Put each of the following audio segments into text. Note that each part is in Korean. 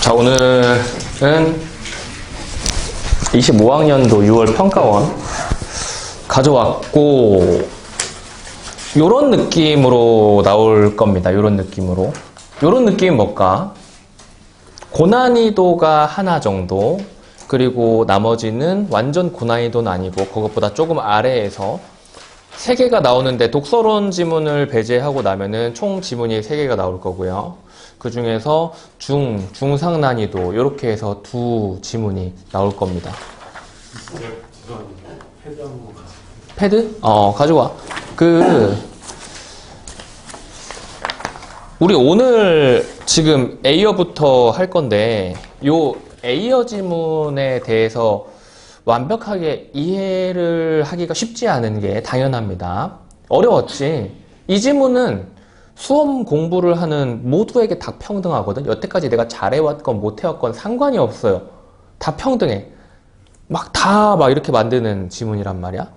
자, 오늘은 25학년도 6월 평가원 가져왔고, 요런 느낌으로 나올 겁니다. 요런 느낌으로. 요런 느낌이 뭘까? 고난이도가 하나 정도, 그리고 나머지는 완전 고난이도는 아니고 그것보다 조금 아래에서 3개가 나오는데, 독서론 지문을 배제하고 나면은 총 지문이 3개가 나올 거고요. 그 중에서 중상 난이도 이렇게 해서 2 지문이 나올 겁니다. 패드 한번 가져. 패드? 가져와. 우리 오늘 지금 A어부터 할 건데, 요 A어 지문에 대해서 완벽하게 이해를 하기가 쉽지 않은 게 당연합니다. 어려웠지. 이 지문은 수험 공부를 하는 모두에게 다 평등하거든. 여태까지 내가 잘해왔건 못해왔건 상관이 없어요. 다 평등해. 막 이렇게 만드는 지문이란 말이야.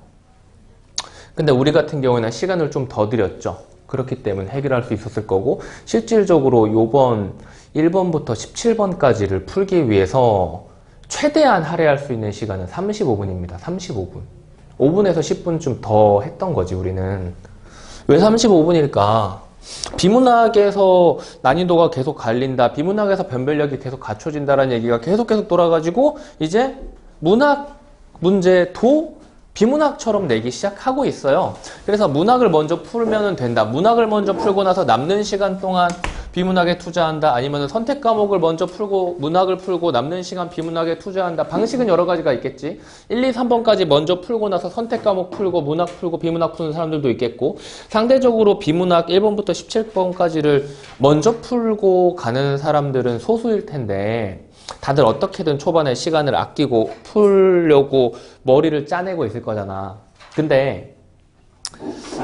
근데 우리 같은 경우에는 시간을 좀 더 들였죠. 그렇기 때문에 해결할 수 있었을 거고, 실질적으로 요번 1번부터 17번까지를 풀기 위해서 최대한 할애할 수 있는 시간은 35분입니다. 35분. 5분에서 10분 좀 더 했던 거지, 우리는. 왜 35분일까? 비문학에서 난이도가 계속 갈린다, 비문학에서 변별력이 계속 갖춰진다라는 얘기가 계속 돌아가지고, 이제 문학 문제도 비문학처럼 내기 시작하고 있어요. 그래서 문학을 먼저 풀면 된다. 문학을 먼저 풀고 나서 남는 시간 동안 비문학에 투자한다. 아니면 선택 과목을 먼저 풀고 문학을 풀고 남는 시간 비문학에 투자한다. 방식은 여러 가지가 있겠지. 1, 2, 3번까지 먼저 풀고 나서 선택 과목 풀고 문학 풀고 비문학 푸는 사람들도 있겠고, 상대적으로 비문학 1번부터 17번까지를 먼저 풀고 가는 사람들은 소수일 텐데, 다들 어떻게든 초반에 시간을 아끼고 풀려고 머리를 짜내고 있을 거잖아. 근데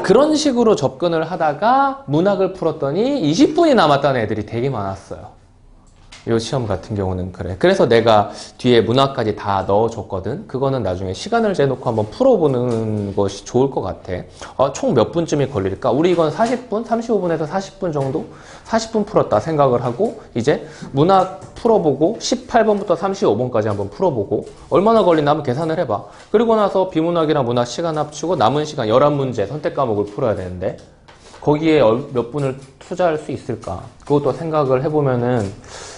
그런 식으로 접근을 하다가 문학을 풀었더니 20분이 남았다는 애들이 되게 많았어요. 이 시험 같은 경우는 그래. 그래서 내가 뒤에 문학까지 다 넣어줬거든. 그거는 나중에 시간을 재놓고 한번 풀어보는 것이 좋을 것 같아. 총 몇 분쯤이 걸릴까? 우리 이건 40분? 35분에서 40분 정도? 40분 풀었다 생각을 하고, 이제 문학 풀어보고 18번부터 35번까지 한번 풀어보고 얼마나 걸리나 한번 계산을 해봐. 그리고 나서 비문학이랑 문학 시간 합치고 남은 시간 11문제 선택 과목을 풀어야 되는데, 거기에 몇 분을 투자할 수 있을까? 그것도 생각을 해보면은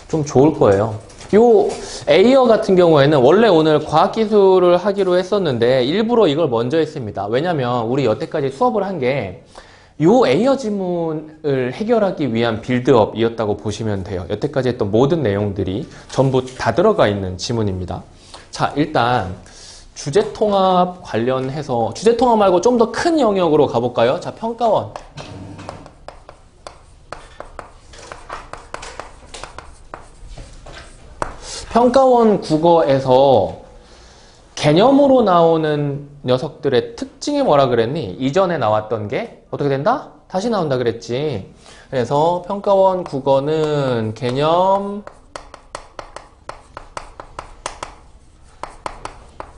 좀 좋을 거예요. 요 A어 같은 경우에는 원래 오늘 과학기술을 하기로 했었는데 일부러 이걸 먼저 했습니다. 왜냐면 우리 여태까지 수업을 한 게 요 A어 지문을 해결하기 위한 빌드업이었다고 보시면 돼요. 여태까지 했던 모든 내용들이 전부 다 들어가 있는 지문입니다. 자, 일단 주제통합 관련해서, 주제통합 말고 좀 더 큰 영역으로 가볼까요? 자, 평가원. 평가원 국어에서 개념으로 나오는 녀석들의 특징이 뭐라 그랬니? 이전에 나왔던 게 어떻게 된다? 다시 나온다 그랬지. 그래서 평가원 국어는 개념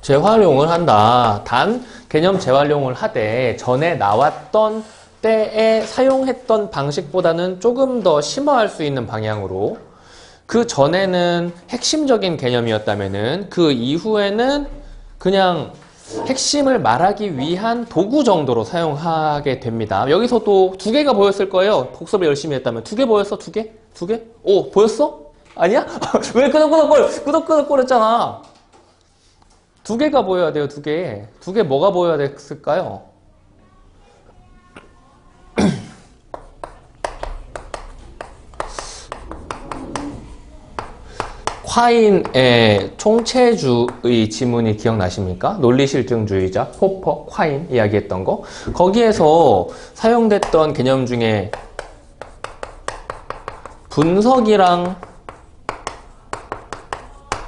재활용을 한다. 단 개념 재활용을 하되 전에 나왔던 때에 사용했던 방식보다는 조금 더 심화할 수 있는 방향으로, 그 전에는 핵심적인 개념이었다면은 그 이후에는 그냥 핵심을 말하기 위한 도구 정도로 사용하게 됩니다. 여기서 또 2개가 보였을 거예요. 복습을 열심히 했다면. 2개 보였어? 2개? 2개? 오, 보였어? 아니야? 왜 끄덕끄덕 했잖아. 2개가 보여야 돼요. 2개. 2개 뭐가 보여야 됐을까요? 콰인의 총체주의 지문이 기억나십니까? 논리실증주의자, 포퍼, 콰인 이야기했던 거. 거기에서 사용됐던 개념 중에 분석이랑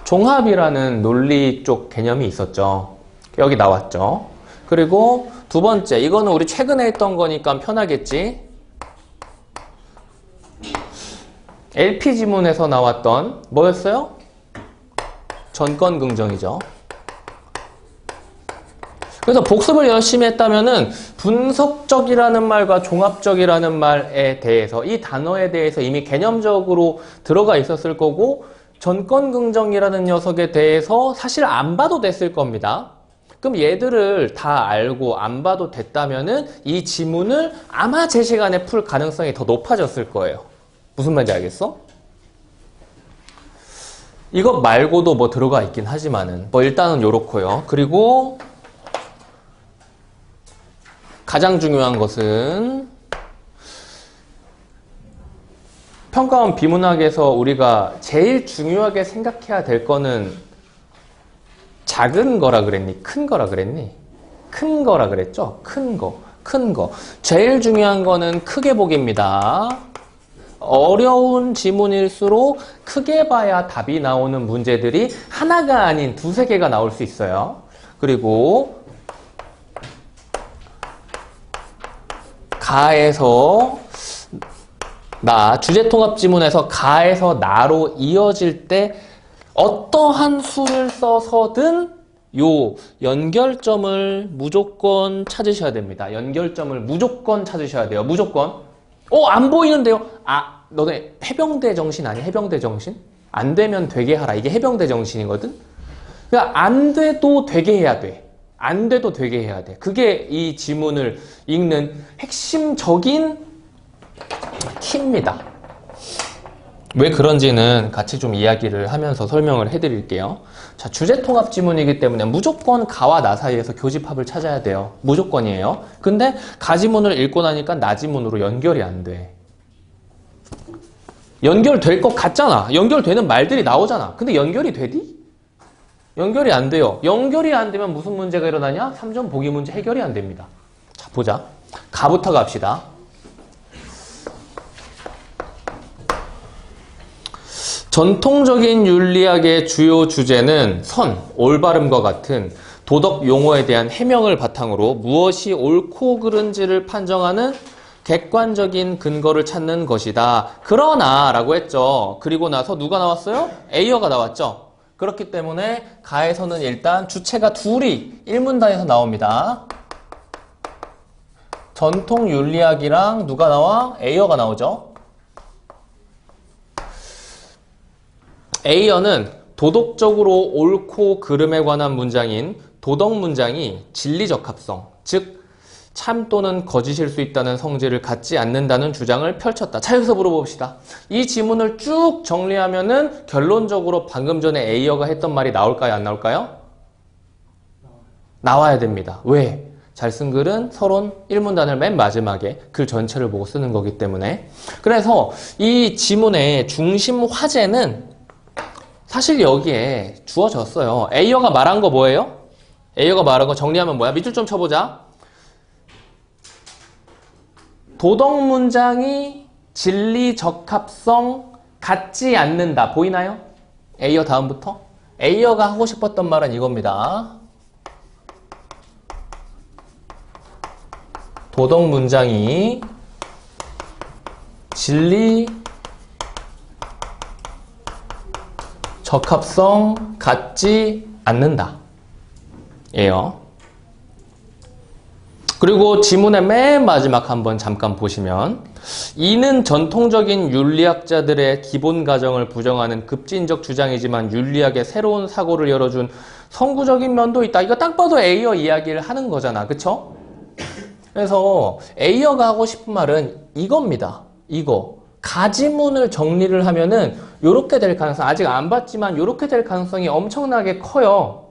종합이라는 논리 쪽 개념이 있었죠. 여기 나왔죠. 그리고 2번째, 이거는 우리 최근에 했던 거니까 편하겠지. LP 지문에서 나왔던 뭐였어요? 전권 긍정이죠. 그래서 복습을 열심히 했다면은 분석적이라는 말과 종합적이라는 말에 대해서, 이 단어에 대해서 이미 개념적으로 들어가 있었을 거고, 전권긍정이라는 녀석에 대해서 사실 안 봐도 됐을 겁니다. 그럼 얘들을 다 알고 안 봐도 됐다면은 이 지문을 아마 제 시간에 풀 가능성이 더 높아졌을 거예요. 무슨 말인지 알겠어? 이것 말고도 뭐 들어가 있긴 하지만은 뭐 일단은 요렇고요. 그리고 가장 중요한 것은 평가원 비문학에서 우리가 제일 중요하게 생각해야 될 거는 작은 거라 그랬니? 큰 거라 그랬니? 큰 거라 그랬죠? 큰 거. 큰 거. 제일 중요한 거는 크게 보기입니다. 어려운 지문일수록 크게 봐야 답이 나오는 문제들이 하나가 아닌 두세 개가 나올 수 있어요. 그리고 가에서 나, 주제통합 지문에서 가에서 나로 이어질 때 어떠한 수를 써서든 요 연결점을 무조건 찾으셔야 됩니다. 연결점을 무조건 찾으셔야 돼요. 무조건. 안 보이는데요? 너네 해병대 정신 아니야? 해병대 정신? 안 되면 되게 하라. 이게 해병대 정신이거든? 그러니까 안 돼도 되게 해야 돼. 안 돼도 되게 해야 돼. 그게 이 지문을 읽는 핵심적인 키입니다. 왜 그런지는 같이 좀 이야기를 하면서 설명을 해드릴게요. 자, 주제통합 지문이기 때문에 무조건 가와 나 사이에서 교집합을 찾아야 돼요. 무조건이에요. 근데 가 지문을 읽고 나니까 나 지문으로 연결이 안 돼. 연결될 것 같잖아. 연결되는 말들이 나오잖아. 근데 연결이 되디? 연결이 안 돼요. 연결이 안 되면 무슨 문제가 일어나냐? 3점 보기 문제 해결이 안 됩니다. 자, 보자. 가부터 갑시다. 전통적인 윤리학의 주요 주제는 선, 올바름과 같은 도덕 용어에 대한 해명을 바탕으로 무엇이 옳고 그른지를 판정하는 객관적인 근거를 찾는 것이다. 그러나 라고 했죠. 그리고 나서 누가 나왔어요? 에이어가 나왔죠. 그렇기 때문에 가에서는 일단 주체가 둘이 일문단에서 나옵니다. 전통 윤리학이랑 누가 나와? 에이어가 나오죠. 에이어는 도덕적으로 옳고 그름에 관한 문장인 도덕 문장이 진리적합성, 즉 참 또는 거짓일 수 있다는 성질을 갖지 않는다는 주장을 펼쳤다. 자, 여기서 물어봅시다. 이 지문을 쭉 정리하면은 결론적으로 방금 전에 에이어가 했던 말이 나올까요? 안 나올까요? 나와야 됩니다. 왜? 잘 쓴 글은 서론 1문단을 맨 마지막에 글 전체를 보고 쓰는 거기 때문에. 그래서 이 지문의 중심 화제는 사실 여기에 주어졌어요. 에이어가 말한 거 뭐예요? 에이어가 말한 거 정리하면 뭐야? 밑줄 좀 쳐보자. 도덕 문장이 진리 적합성 갖지 않는다. 보이나요? 에이어 다음부터. 에이어가 하고 싶었던 말은 이겁니다. 도덕 문장이 진리 적합성 갖지 않는다. 예요. 그리고 지문의 맨 마지막 한번 잠깐 보시면 이는 전통적인 윤리학자들의 기본 가정을 부정하는 급진적 주장이지만 윤리학의 새로운 사고를 열어준 선구적인 면도 있다. 이거 딱 봐도 에이어 이야기를 하는 거잖아. 그쵸? 그래서 에이어가 하고 싶은 말은 이겁니다. 이거. 가지문을 정리를 하면은 요렇게 될 가능성, 아직 안 봤지만 요렇게 될 가능성이 엄청나게 커요.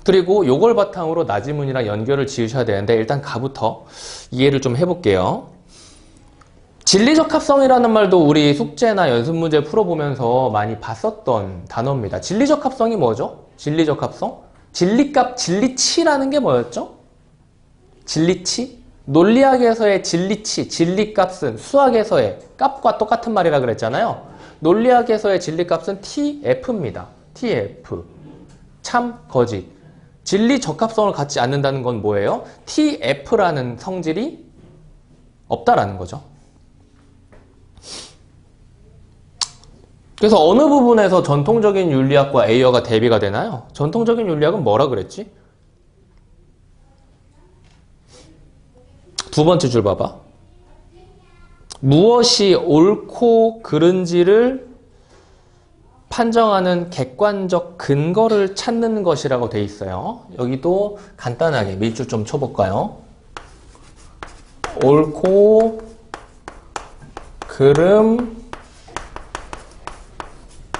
그리고 요걸 바탕으로 나지문이랑 연결을 지으셔야 되는데 일단 가부터 이해를 좀 해볼게요. 진리적합성이라는 말도 우리 숙제나 연습문제 풀어보면서 많이 봤었던 단어입니다. 진리적합성이 뭐죠? 진리적합성? 진리값, 진리치라는 게 뭐였죠? 진리치? 논리학에서의 진리치, 진리값은 수학에서의 값과 똑같은 말이라 그랬잖아요. 논리학에서의 진리값은 TF입니다. TF. 참, 거짓. 진리 적합성을 갖지 않는다는 건 뭐예요? TF라는 성질이 없다라는 거죠. 그래서 어느 부분에서 전통적인 윤리학과 에이어가 대비가 되나요? 전통적인 윤리학은 뭐라 그랬지? 두 번째 줄 봐봐. 무엇이 옳고 그른지를 판정하는 객관적 근거를 찾는 것이라고 돼 있어요. 여기도 간단하게 밑줄 좀 쳐볼까요? 옳고 그름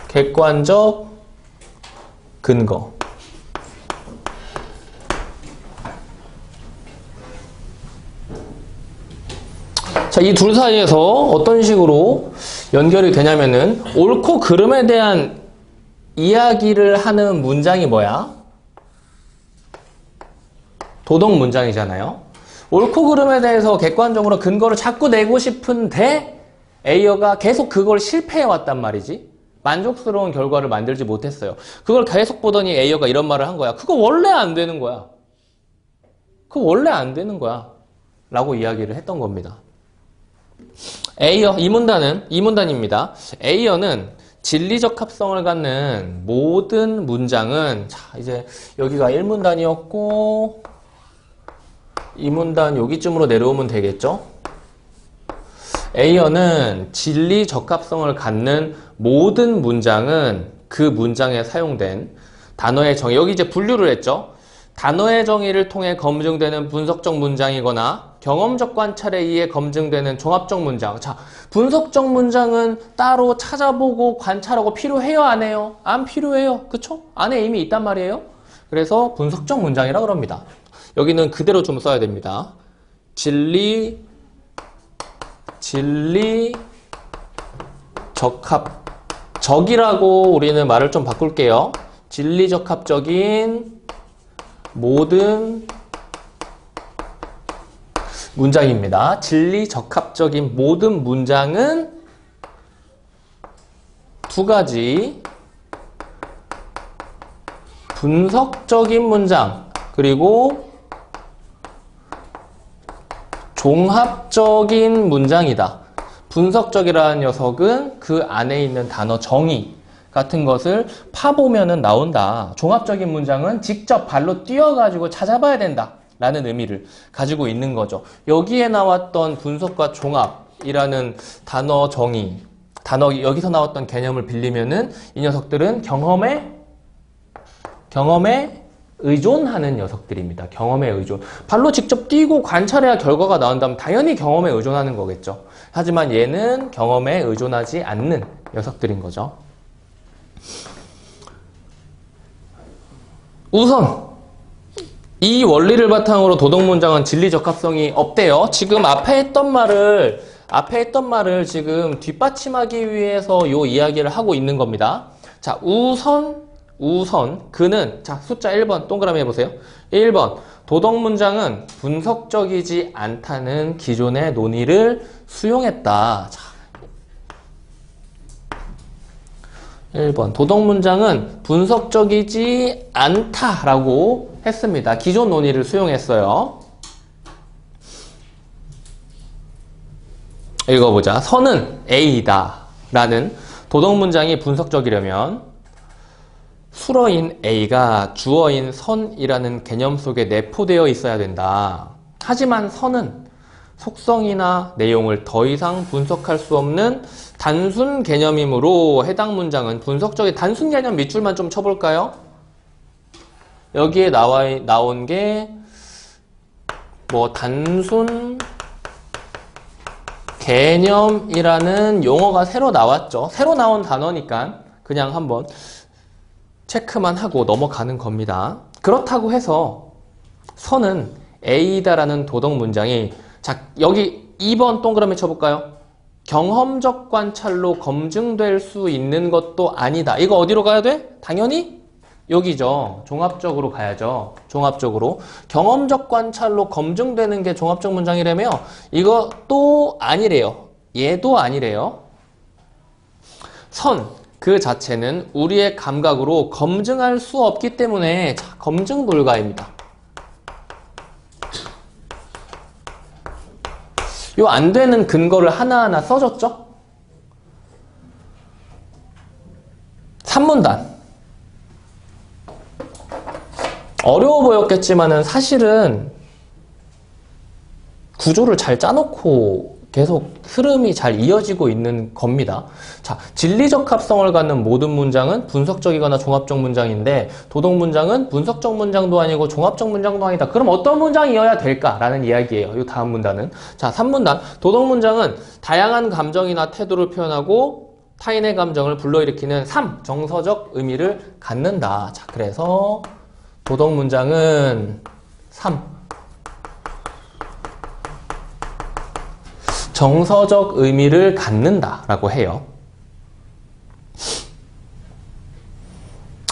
객관적 근거. 자, 이 둘 사이에서 어떤 식으로 연결이 되냐면은 옳고 그름에 대한 이야기를 하는 문장이 뭐야? 도덕 문장이잖아요. 옳고 그름에 대해서 객관적으로 근거를 자꾸 내고 싶은데 A어가 계속 그걸 실패해 왔단 말이지. 만족스러운 결과를 만들지 못했어요. 그걸 계속 보더니 A어가 이런 말을 한 거야. 그거 원래 안 되는 거야. 그거 원래 안 되는 거야. 라고 이야기를 했던 겁니다. A어, 이 문단입니다. A어는 진리적 합성을 갖는 모든 문장은, 자, 이제 여기가 1문단이었고, 2문단 여기쯤으로 내려오면 되겠죠? A어는 진리 적합성을 갖는 모든 문장은 그 문장에 사용된 단어의 정의, 여기 이제 분류를 했죠? 단어의 정의를 통해 검증되는 분석적 문장이거나 경험적 관찰에 의해 검증되는 종합적 문장. 자, 분석적 문장은 따로 찾아보고 관찰하고 필요해요, 안 해요? 안 필요해요. 그쵸? 안에 이미 있단 말이에요. 그래서 분석적 문장이라고 합니다. 여기는 그대로 좀 써야 됩니다. 진리 적합적이라고 우리는 말을 좀 바꿀게요. 진리적합적인 모든 문장입니다. 진리적합적인 모든 문장은 두 가지, 분석적인 문장 그리고 종합적인 문장이다. 분석적이라는 녀석은 그 안에 있는 단어 정의 같은 것을 파보면은 나온다. 종합적인 문장은 직접 발로 뛰어가지고 찾아봐야 된다. 라는 의미를 가지고 있는 거죠. 여기에 나왔던 분석과 종합이라는 단어 정의, 여기서 나왔던 개념을 빌리면은 이 녀석들은 경험에 의존하는 녀석들입니다. 경험에 의존. 발로 직접 뛰고 관찰해야 결과가 나온다면 당연히 경험에 의존하는 거겠죠. 하지만 얘는 경험에 의존하지 않는 녀석들인 거죠. 우선 이 원리를 바탕으로 도덕 문장은 진리 적합성이 없대요. 지금 앞에 했던 말을 지금 뒷받침하기 위해서 이 이야기를 하고 있는 겁니다. 자, 우선 그는, 자, 숫자 1번 동그라미 해보세요. 1번 도덕 문장은 분석적이지 않다는 기존의 논의를 수용했다. 자, 1번 도덕 문장은 분석적이지 않다라고 했습니다. 기존 논의를 수용했어요. 읽어보자. 선은 A이다 라는 도덕 문장이 분석적이려면 수어인 A가 주어인 선이라는 개념 속에 내포되어 있어야 된다. 하지만 선은 속성이나 내용을 더 이상 분석할 수 없는 단순 개념이므로 해당 문장은 분석적인 단순 개념 밑줄만 좀 쳐볼까요? 여기에 나온 게 뭐 단순 개념이라는 용어가 새로 나왔죠. 새로 나온 단어니까 그냥 한번 체크만 하고 넘어가는 겁니다. 그렇다고 해서 선은 A다라는 도덕 문장이, 자, 여기 2번 동그라미 쳐볼까요? 경험적 관찰로 검증될 수 있는 것도 아니다. 이거 어디로 가야 돼? 당연히 여기죠. 종합적으로 가야죠. 종합적으로. 경험적 관찰로 검증되는 게 종합적 문장이라며 이것도 아니래요. 얘도 아니래요. 선, 그 자체는 우리의 감각으로 검증할 수 없기 때문에, 자, 검증 불가입니다. 요 안 되는 근거를 하나하나 써줬죠? 3문단. 어려워 보였겠지만은 사실은 구조를 잘 짜놓고 계속 흐름이 잘 이어지고 있는 겁니다. 자, 진리적 합성을 갖는 모든 문장은 분석적이거나 종합적 문장인데 도덕 문장은 분석적 문장도 아니고 종합적 문장도 아니다. 그럼 어떤 문장이어야 될까라는 이야기예요. 이 다음 문단은. 자, 3문단. 도덕 문장은 다양한 감정이나 태도를 표현하고 타인의 감정을 불러일으키는 정서적 의미를 갖는다. 자, 그래서 도덕 문장은 정서적 의미를 갖는다라고 해요.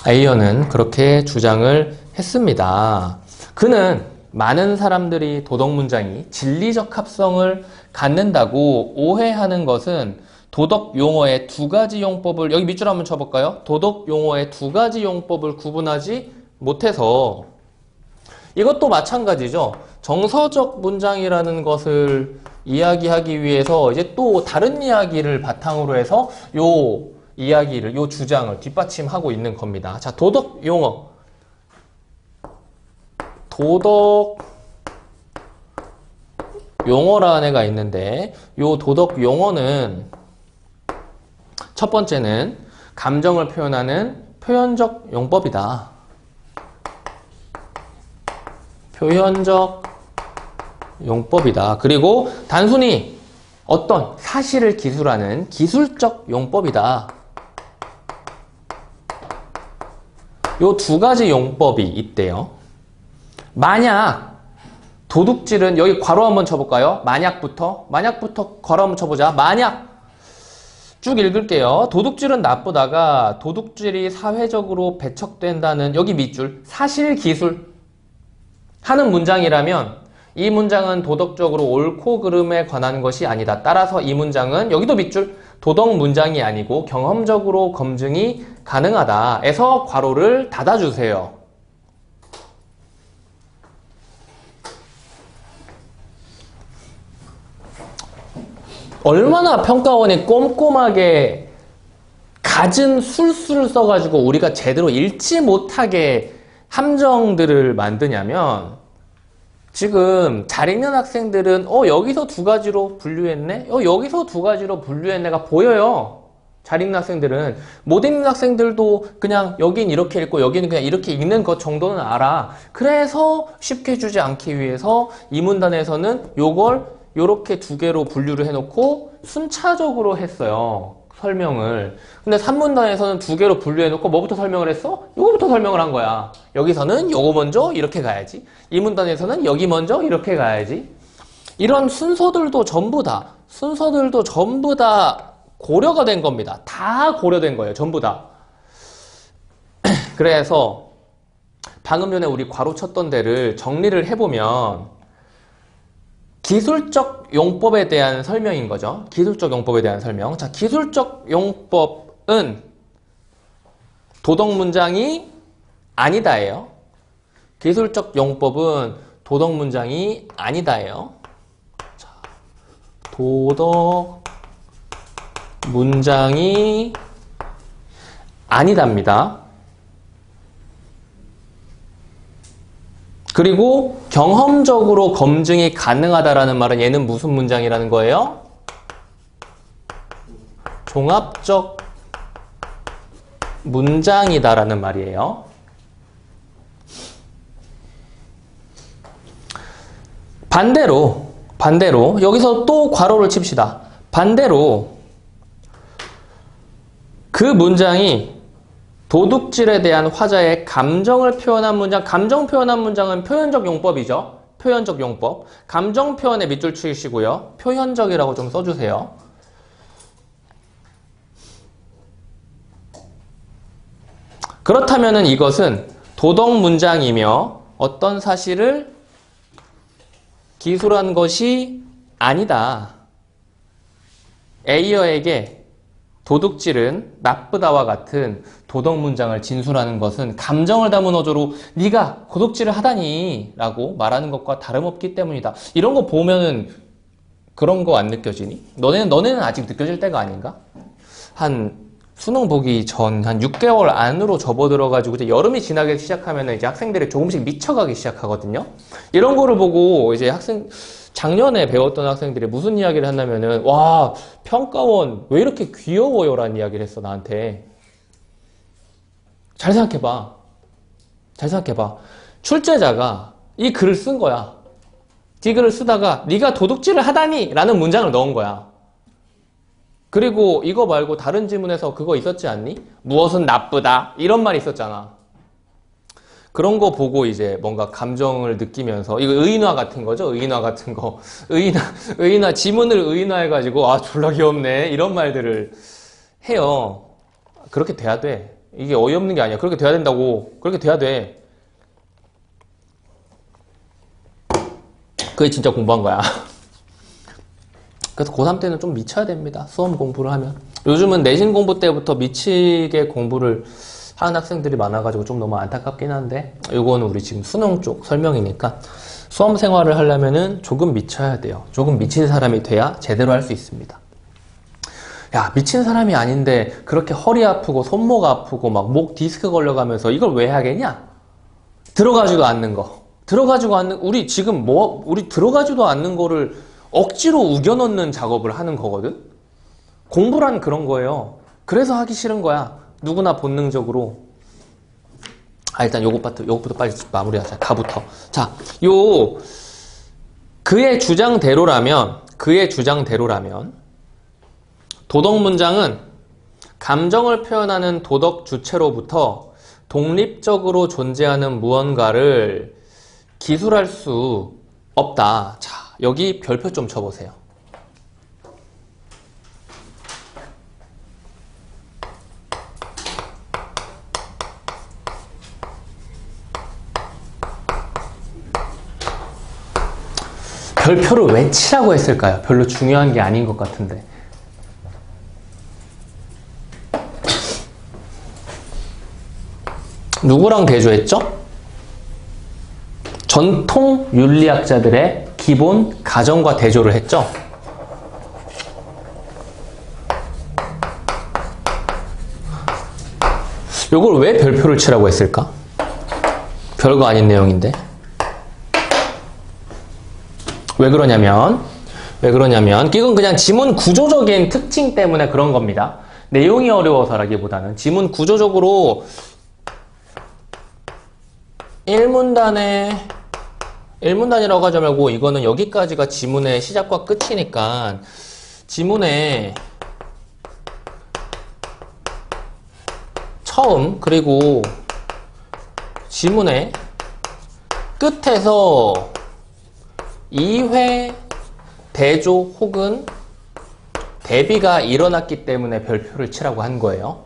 에이어는 그렇게 주장을 했습니다. 그는 많은 사람들이 도덕 문장이 진리적 합성을 갖는다고 오해하는 것은 도덕 용어의 두 가지 용법을, 여기 밑줄 한번 쳐볼까요? 도덕 용어의 두 가지 용법을 구분하지 못해서, 이것도 마찬가지죠. 정서적 문장이라는 것을 이야기하기 위해서 이제 또 다른 이야기를 바탕으로 해서 요 이야기를, 요 주장을 뒷받침하고 있는 겁니다. 자, 도덕 용어. 도덕 용어라는 애가 있는데, 요 도덕 용어는 첫 번째는 감정을 표현하는 표현적 용법이다. 표현적 용법이다. 그리고 단순히 어떤 사실을 기술하는 기술적 용법이다. 요 두 가지 용법이 있대요. 만약 도둑질은, 여기 괄호 한번 쳐볼까요? 만약부터 괄호 한번 쳐보자. 만약 쭉 읽을게요. 도둑질은 나쁘다가 도둑질이 사회적으로 배척된다는, 여기 밑줄, 사실 기술 하는 문장이라면 이 문장은 도덕적으로 옳고 그름에 관한 것이 아니다. 따라서 이 문장은, 여기도 밑줄, 도덕 문장이 아니고 경험적으로 검증이 가능하다. 에서 괄호를 닫아주세요. 얼마나 평가원이 꼼꼼하게 갖은 술수를 써가지고 우리가 제대로 읽지 못하게 함정들을 만드냐면, 지금 잘 읽는 학생들은 여기서 두 가지로 분류했네? 여기서 두 가지로 분류했네가 보여요. 잘 읽는 학생들은. 못 읽는 학생들도 그냥 여긴 이렇게 읽고 여기는 그냥 이렇게 읽는 것 정도는 알아. 그래서 쉽게 주지 않기 위해서 이 문단에서는 요걸 요렇게 두 개로 분류를 해놓고 순차적으로 했어요. 설명을. 근데 3문단에서는 두 개로 분류해놓고 뭐부터 설명을 했어? 요거부터 설명을 한 거야. 여기서는 요거 먼저 이렇게 가야지. 이 문단에서는 여기 먼저 이렇게 가야지. 이런 순서들도 전부 다 고려가 된 겁니다. 다 고려된 거예요. 전부 다. 그래서 방금 전에 우리 괄호 쳤던 데를 정리를 해보면 기술적 용법에 대한 설명인 거죠. 기술적 용법에 대한 설명. 자, 기술적 용법은 도덕 문장이 아니다예요. 기술적 용법은 도덕 문장이 아니다예요. 자, 도덕 문장이 아니답니다. 그리고 경험적으로 검증이 가능하다라는 말은 얘는 무슨 문장이라는 거예요? 종합적 문장이다라는 말이에요. 반대로 여기서 또 괄호를 칩시다. 반대로 그 문장이 도둑질에 대한 화자의 감정을 표현한 문장, 감정 표현한 문장은 표현적 용법이죠. 표현적 용법. 감정 표현에 밑줄 치시고요. 표현적이라고 좀 써주세요. 그렇다면은 이것은 도덕 문장이며 어떤 사실을 기술한 것이 아니다. 에이어에게 도둑질은 나쁘다와 같은 도덕 문장을 진술하는 것은 감정을 담은 어조로 네가 도둑질을 하다니 라고 말하는 것과 다름없기 때문이다. 이런 거 보면은 그런 거 안 느껴지니? 너네는 아직 느껴질 때가 아닌가? 한 수능 보기 전 한 6개월 안으로 접어들어가지고 이제 여름이 지나기 시작하면 이제 학생들이 조금씩 미쳐가기 시작하거든요. 이런 거를 보고 이제 작년에 배웠던 학생들이 무슨 이야기를 한다면은, 와, 평가원 왜 이렇게 귀여워요? 라는 이야기를 했어, 나한테. 잘 생각해봐. 잘 생각해봐. 출제자가 이 글을 쓴 거야. 이 글을 쓰다가 네가 도둑질을 하다니! 라는 문장을 넣은 거야. 그리고 이거 말고 다른 지문에서 그거 있었지 않니? 무엇은 나쁘다. 이런 말이 있었잖아. 그런 거 보고 이제 뭔가 감정을 느끼면서, 이거 의인화 같은 거죠? 의인화 같은 거. 지문을 의인화해가지고, 아, 졸라 귀엽네. 이런 말들을 해요. 그렇게 돼야 돼. 이게 어이없는 게 아니야. 그렇게 돼야 된다고. 그렇게 돼야 돼. 그게 진짜 공부한 거야. 그래서 고3 때는 좀 미쳐야 됩니다. 수험 공부를 하면. 요즘은 내신 공부 때부터 미치게 공부를 하는 학생들이 많아가지고 좀 너무 안타깝긴 한데, 요거는 우리 지금 수능 쪽 설명이니까 수험 생활을 하려면은 조금 미쳐야 돼요. 조금 미친 사람이 돼야 제대로 할 수 있습니다. 야, 미친 사람이 아닌데 그렇게 허리 아프고 손목 아프고 막 목 디스크 걸려가면서 이걸 왜 하겠냐? 들어가지도 않는 거. 우리 지금 우리 들어가지도 않는 거를 억지로 우겨넣는 작업을 하는 거거든? 공부란 그런 거예요. 그래서 하기 싫은 거야. 누구나 본능적으로. 일단 요것부터 빨리 마무리하자. 가부터. 자, 그의 주장대로라면, 도덕 문장은 감정을 표현하는 도덕 주체로부터 독립적으로 존재하는 무언가를 기술할 수 없다. 자, 여기 별표 좀 쳐보세요. 별표를 왜 치라고 했을까요? 별로 중요한 게 아닌 것 같은데. 누구랑 대조했죠? 전통 윤리학자들의 기본 가정과 대조를 했죠. 요걸 왜 별표를 치라고 했을까? 별거 아닌 내용인데. 왜 그러냐면 이건 그냥 지문 구조적인 특징 때문에 그런 겁니다. 내용이 어려워서라기보다는 지문 구조적으로 1문단이라고 하지 말고 이거는 여기까지가 지문의 시작과 끝이니까 지문의 처음 그리고 지문의 끝에서 2회 대조 혹은 대비가 일어났기 때문에 별표를 치라고 한 거예요.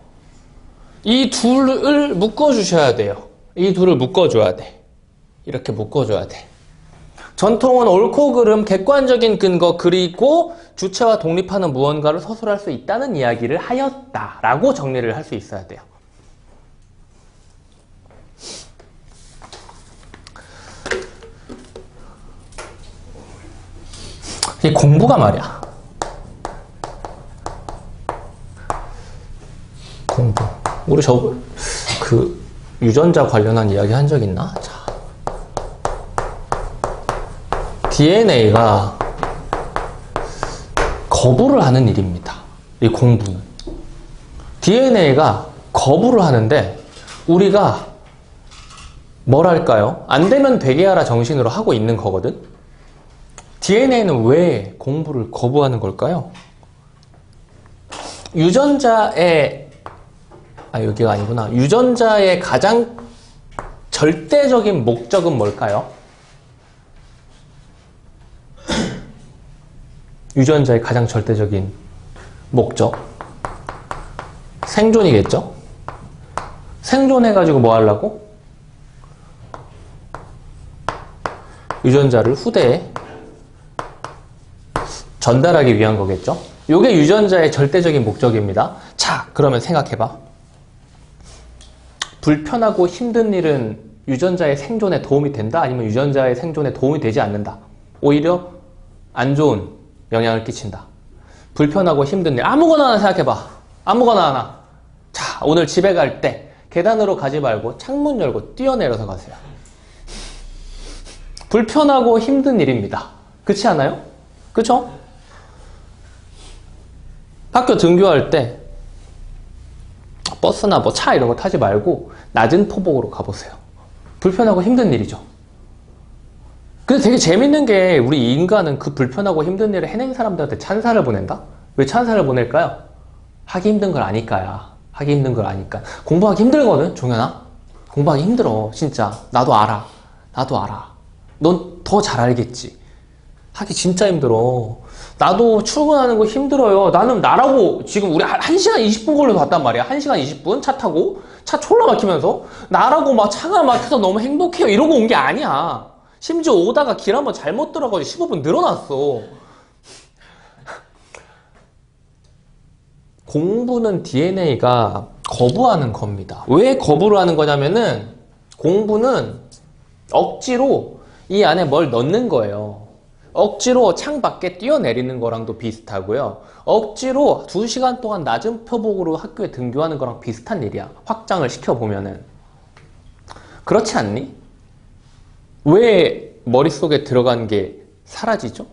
이 둘을 묶어주셔야 돼요. 이 둘을 묶어줘야 돼. 이렇게 묶어줘야 돼. 전통은 옳고 그름, 객관적인 근거, 그리고 주체와 독립하는 무언가를 서술할 수 있다는 이야기를 하였다라고 정리를 할 수 있어야 돼요. 이 공부가 말이야. 공부. 우리 유전자 관련한 이야기 한 적 있나? 자. DNA가 거부를 하는 일입니다. 이 공부는. DNA가 거부를 하는데 우리가 뭐랄까요? 안 되면 되게 하라 정신으로 하고 있는 거거든? DNA는 왜 공부를 거부하는 걸까요? 여기가 아니구나. 유전자의 가장 절대적인 목적은 뭘까요? 유전자의 가장 절대적인 목적. 생존이겠죠? 생존해가지고 뭐 하려고? 유전자를 후대에 전달하기 위한 거겠죠? 이게 유전자의 절대적인 목적입니다. 자, 그러면 생각해봐. 불편하고 힘든 일은 유전자의 생존에 도움이 된다? 아니면 유전자의 생존에 도움이 되지 않는다? 오히려 안 좋은 영향을 끼친다. 불편하고 힘든 일. 아무거나 하나 생각해봐. 아무거나 하나. 오늘 집에 갈 때 계단으로 가지 말고 창문 열고 뛰어내려서 가세요. 불편하고 힘든 일입니다. 그렇지 않아요? 그쵸? 학교 등교할 때 버스나 뭐 차 이런 거 타지 말고 낮은 포복으로 가보세요. 불편하고 힘든 일이죠. 근데 되게 재밌는 게 우리 인간은 그 불편하고 힘든 일을 해낸 사람들한테 찬사를 보낸다? 왜 찬사를 보낼까요? 하기 힘든 걸 아니까야. 하기 힘든 걸 아니까. 공부하기 힘들거든, 종현아? 공부하기 힘들어, 진짜. 나도 알아. 나도 알아. 넌 더 잘 알겠지. 하기 진짜 힘들어. 나도 출근하는 거 힘들어요. 나는 나라고 지금 우리 1시간 20분 걸려서 왔단 말이야. 1시간 20분 차 타고 차 졸라 막히면서 나라고 막 차가 막혀서 너무 행복해요 이러고 온 게 아니야. 심지어 오다가 길 한번 잘못 들어가지고 15분 늘어났어. 공부는 DNA가 거부하는 겁니다. 왜 거부를 하는 거냐면은 공부는 억지로 이 안에 뭘 넣는 거예요. 억지로 창 밖에 뛰어내리는 거랑도 비슷하고요. 억지로 2시간 동안 낮은 표복으로 학교에 등교하는 거랑 비슷한 일이야. 확장을 시켜보면은. 그렇지 않니? 왜 머릿속에 들어간 게 사라지죠?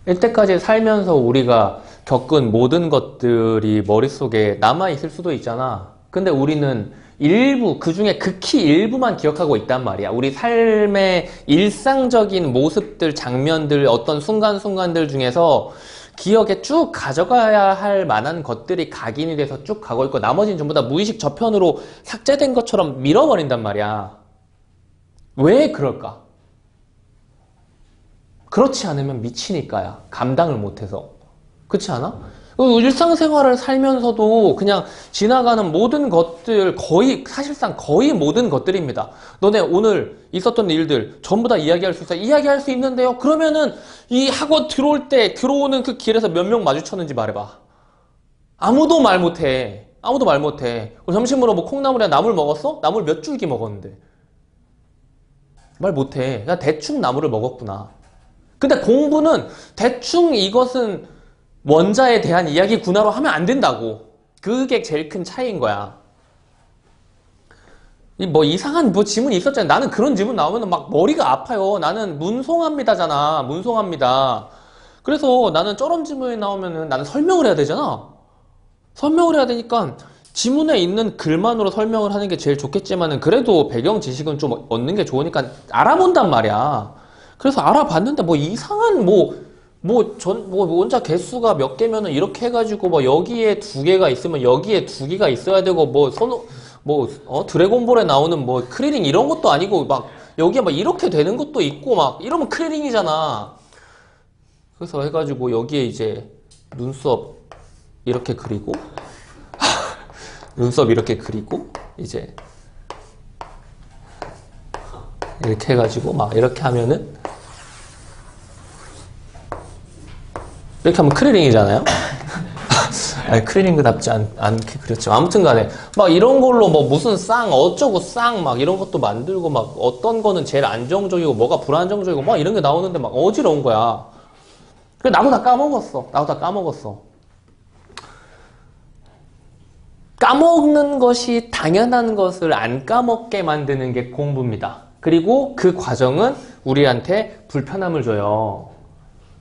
이때까지 살면서 우리가 겪은 모든 것들이 머릿속에 남아있을 수도 있잖아. 근데 우리는 일부, 그 중에 극히 일부만 기억하고 있단 말이야. 우리 삶의 일상적인 모습들, 장면들, 어떤 순간순간들 중에서 기억에 쭉 가져가야 할 만한 것들이 각인이 돼서 쭉 가고 있고 나머지는 전부 다 무의식 저편으로 삭제된 것처럼 밀어버린단 말이야. 왜 그럴까? 그렇지 않으면 미치니까야. 감당을 못해서. 그렇지 않아? 일상생활을 살면서도 그냥 지나가는 모든 것들, 사실상 거의 모든 것들입니다. 너네 오늘 있었던 일들 전부 다 이야기할 수 있어? 이야기할 수 있는데요? 그러면은 이 학원 들어올 때, 들어오는 그 길에서 몇 명 마주쳤는지 말해봐. 아무도 말 못해. 아무도 말 못해. 점심으로 뭐 콩나물이나 나물 먹었어? 나물 몇 줄기 먹었는데. 말 못해. 그냥 대충 나물을 먹었구나. 근데 공부는 대충 이것은 원자에 대한 이야기구나로 하면 안 된다고. 그게 제일 큰 차이인 거야. 뭐 이상한 뭐 지문이 있었잖아. 나는 그런 지문 나오면 막 머리가 아파요. 나는 문송합니다잖아. 문송합니다. 그래서 나는 저런 지문이 나오면은 나는 설명을 해야 되잖아. 설명을 해야 되니까 지문에 있는 글만으로 설명을 하는 게 제일 좋겠지만은 그래도 배경 지식은 좀 얻는 게 좋으니까 알아본단 말이야. 그래서 알아봤는데 뭐 이상한 원자 개수가 몇 개면은 이렇게 해가지고 뭐 여기에 2개가 있으면 여기에 2개가 있어야 되고 드래곤볼에 나오는 뭐 크리링 이런 것도 아니고 막 여기에 막 이렇게 되는 것도 있고 막 이러면 크리링이잖아. 그래서 해가지고 여기에 이제 눈썹 이렇게 그리고 눈썹 이렇게 그리고 이제 이렇게 해가지고 막 이렇게 하면은 이렇게 하면 크리링이잖아요? 아니, 크리링그답지 않게 그렸죠. 아무튼 간에, 막 이런 걸로 뭐 무슨 어쩌고 막 이런 것도 만들고 막 어떤 거는 제일 안정적이고 뭐가 불안정적이고 막 이런 게 나오는데 막 어지러운 거야. 그래, 나도 다 까먹었어. 까먹는 것이 당연한 것을 안 까먹게 만드는 게 공부입니다. 그리고 그 과정은 우리한테 불편함을 줘요.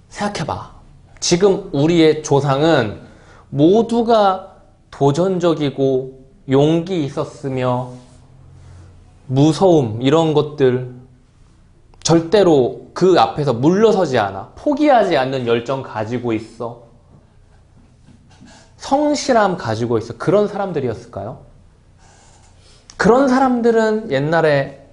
생각해봐. 지금 우리의 조상은 모두가 도전적이고 용기 있었으며 무서움 이런 것들 절대로 그 앞에서 물러서지 않아. 포기하지 않는 열정 가지고 있어. 성실함 가지고 있어. 그런 사람들이었을까요? 그런 사람들은 옛날에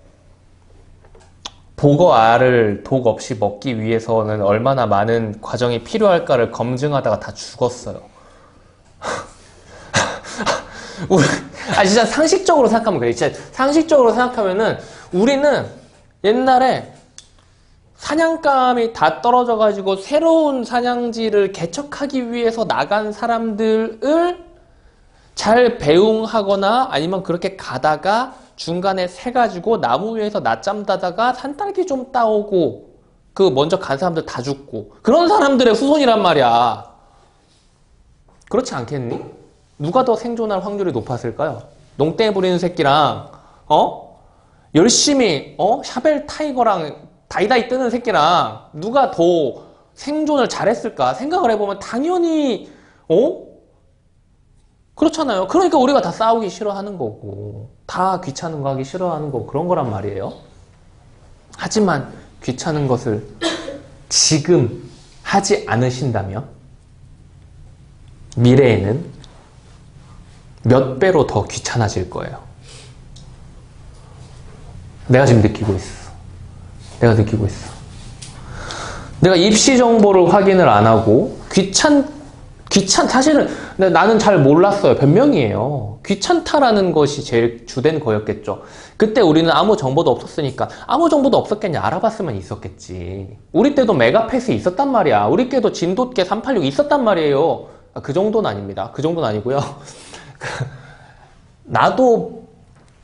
복어알을 독 없이 먹기 위해서는 얼마나 많은 과정이 필요할까를 검증하다가 다 죽었어요. 진짜 상식적으로 생각하면 그래. 진짜 상식적으로 생각하면은 우리는 옛날에 사냥감이 다 떨어져가지고 새로운 사냥지를 개척하기 위해서 나간 사람들을 잘 배웅하거나 아니면 그렇게 가다가 중간에 새가지고 나무 위에서 낮잠 자다가 산딸기 좀 따오고 그 먼저 간 사람들 다 죽고 그런 사람들의 후손이란 말이야. 그렇지 않겠니? 누가 더 생존할 확률이 높았을까요? 농땡이 부리는 새끼랑 열심히 샤벨 타이거랑 다이다이 뜨는 새끼랑 누가 더 생존을 잘했을까 생각을 해보면 당연히 그렇잖아요. 그러니까 우리가 다 싸우기 싫어하는 거고 다 귀찮은 거 하기 싫어하는 거 그런 거란 말이에요. 하지만 귀찮은 것을 지금 하지 않으신다면 미래에는 몇 배로 더 귀찮아질 거예요. 내가 지금 느끼고 있어. 내가 느끼고 있어. 내가 입시 정보를 확인을 안 하고 사실은 나는 잘 몰랐어요. 변명이에요. 귀찮다라는 것이 제일 주된 거였겠죠. 그때 우리는 아무 정보도 없었으니까 아무 정보도 없었겠냐. 알아봤으면 있었겠지. 우리 때도 메가패스 있었단 말이야. 우리 때도 진돗개 386 있었단 말이에요. 그 정도는 아닙니다. 그 정도는 아니고요. 나도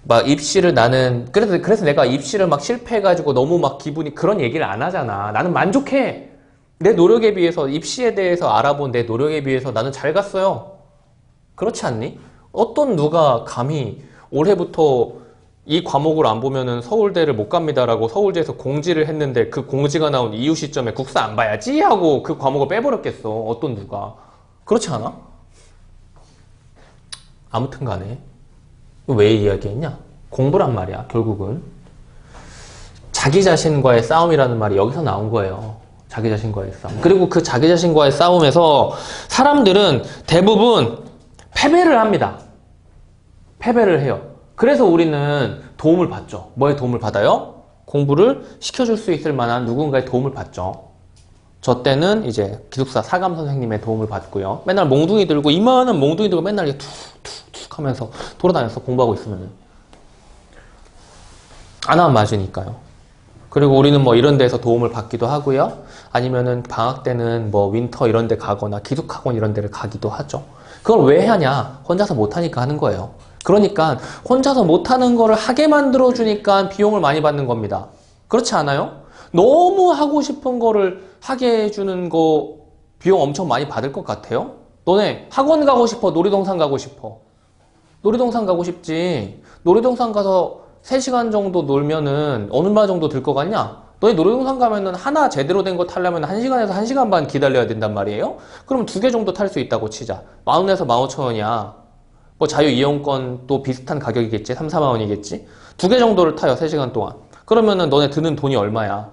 막 입시를 나는 그래서 내가 입시를 막 실패해가지고 너무 막 기분이 그런 얘기를 안 하잖아. 나는 만족해. 내 노력에 비해서 입시에 대해서 알아본 내 노력에 비해서 나는 잘 갔어요. 그렇지 않니? 어떤 누가 감히 올해부터 이 과목을 안 보면은 서울대를 못 갑니다라고 서울대에서 공지를 했는데 그 공지가 나온 이후 시점에 국사 안 봐야지 하고 그 과목을 빼버렸겠어. 어떤 누가. 그렇지 않아? 아무튼 간에 왜 이야기했냐? 공부란 말이야. 결국은 자기 자신과의 싸움이라는 말이 여기서 나온 거예요. 자기 자신과의 싸움. 그리고 그 자기 자신과의 싸움에서 사람들은 대부분 패배를 합니다. 패배를 해요. 그래서 우리는 도움을 받죠. 뭐에 도움을 받아요? 공부를 시켜줄 수 있을 만한 누군가의 도움을 받죠. 저 때는 이제 기숙사 사감 선생님의 도움을 받고요. 맨날 몽둥이 들고 이만한 몽둥이 들고 맨날 이렇게 툭툭툭 하면서 돌아다녀서 공부하고 있으면은 안 하면 맞으니까요. 그리고 우리는 뭐 이런 데서 도움을 받기도 하고요. 아니면은 방학 때는 뭐 윈터 이런 데 가거나 기숙학원 이런 데를 가기도 하죠. 그걸 왜 하냐? 혼자서 못하니까 하는 거예요. 그러니까 혼자서 못하는 거를 하게 만들어주니까 비용을 많이 받는 겁니다. 그렇지 않아요? 너무 하고 싶은 거를 하게 해주는 거 비용 엄청 많이 받을 것 같아요? 너네 학원 가고 싶어? 놀이동산 가고 싶어? 놀이동산 가고 싶지. 놀이동산 가서 3시간 정도 놀면은 얼마 정도 들 것 같냐? 너희 놀이동산 가면은 하나 제대로 된 거 타려면 1시간에서 1시간 반 기다려야 된단 말이에요? 그럼 2개 정도 탈 수 있다고 치자. 10,000원에서 15,000원이야. 뭐 자유이용권도 비슷한 가격이겠지? 3, 4만 원이겠지? 2개 정도를 타요, 3시간 동안. 그러면은 너네 드는 돈이 얼마야?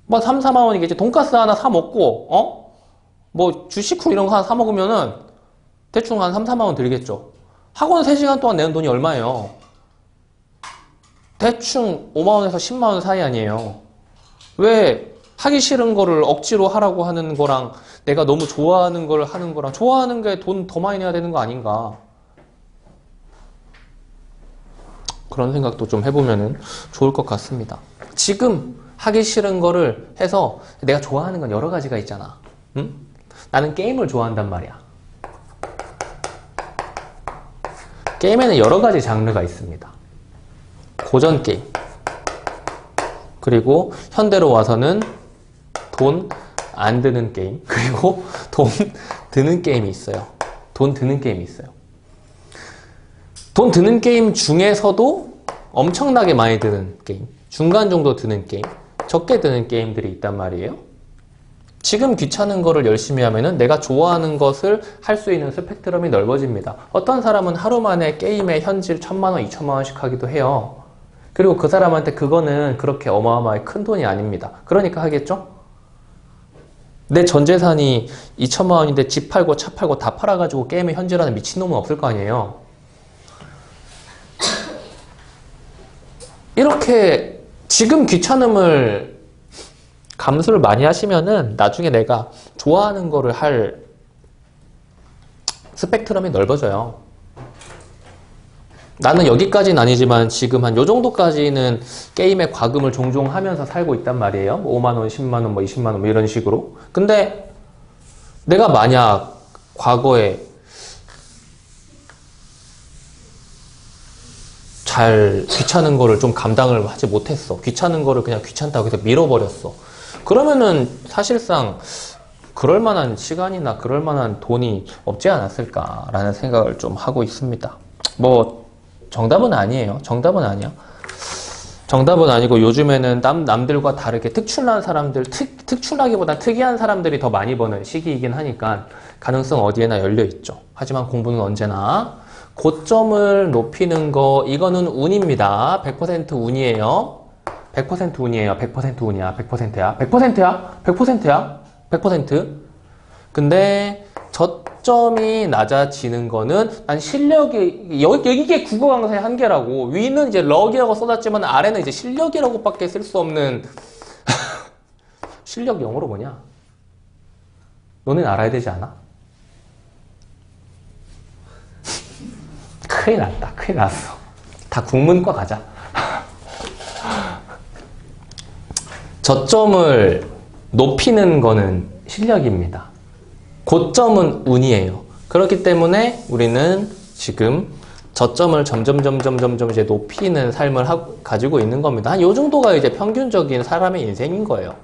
뭐 3, 4만 원이겠지? 돈가스 하나 사 먹고, 뭐 주식후 이런 거 하나 사 먹으면은 대충 한 3, 4만 원 들겠죠? 학원 3시간 동안 내는 돈이 얼마예요? 대충 5만원에서 10만원 사이 아니에요. 왜 하기 싫은 거를 억지로 하라고 하는 거랑 내가 너무 좋아하는 걸 하는 거랑 좋아하는 게 돈 더 많이 내야 되는 거 아닌가? 그런 생각도 좀 해보면 좋을 것 같습니다. 지금 하기 싫은 거를 해서 내가 좋아하는 건 여러 가지가 있잖아. 응? 나는 게임을 좋아한단 말이야. 게임에는 여러 가지 장르가 있습니다. 고전 게임, 그리고 현대로 와서는 돈 안 드는 게임, 그리고 돈 드는 게임이 있어요. 돈 드는 게임이 있어요. 돈 드는 게임 중에서도 엄청나게 많이 드는 게임, 중간 정도 드는 게임, 적게 드는 게임들이 있단 말이에요. 지금 귀찮은 거를 열심히 하면은 내가 좋아하는 것을 할 수 있는 스펙트럼이 넓어집니다. 어떤 사람은 하루 만에 게임의 현질 1,000만원, 2,000만원씩 하기도 해요. 그리고 그 사람한테 그거는 그렇게 어마어마하게 큰 돈이 아닙니다. 그러니까 하겠죠? 내 전 재산이 2,000만 원인데 집 팔고 차 팔고 다 팔아가지고 게임에 현질하는 미친놈은 없을 거 아니에요. 이렇게 지금 귀찮음을 감수를 많이 하시면은 나중에 내가 좋아하는 거를 할 스펙트럼이 넓어져요. 나는 여기까지는 아니지만 지금 한 요 정도까지는 게임에 과금을 종종 하면서 살고 있단 말이에요. 5만원, 10만원, 뭐 20만원 뭐 이런 식으로. 근데 내가 만약 과거에 잘 귀찮은 거를 좀 감당을 하지 못했어. 귀찮은 거를 그냥 귀찮다고 해서 밀어버렸어. 그러면은 사실상 그럴 만한 시간이나 그럴 만한 돈이 없지 않았을까라는 생각을 좀 하고 있습니다. 뭐 정답은 아니에요. 정답은 아니야. 정답은 아니고 요즘에는 남들과 다르게 특출난 사람들, 특출나기보다 특이한 사람들이 더 많이 버는 시기이긴 하니까 가능성 어디에나 열려 있죠. 하지만 공부는 언제나 고점을 높이는 거, 이거는 운입니다. 100% 운이에요. 100% 운이에요. 100% 운이야. 100%야. 100%야. 100%야. 100%. 근데 저점이 낮아지는 거는 난 실력이 이게 국어 강사의 한계라고. 위는 이제 럭이라고 써놨지만 아래는 이제 실력이라고밖에 쓸 수 없는 실력 영어로 뭐냐? 너는 알아야 되지 않아? 큰일 났다. 큰일 났어. 다 국문과 가자. 저점을 높이는 거는 실력입니다. 고점은 운이에요. 그렇기 때문에 우리는 지금 저점을 점점 이제 높이는 삶을 가지고 있는 겁니다. 한 요 정도가 이제 평균적인 사람의 인생인 거예요.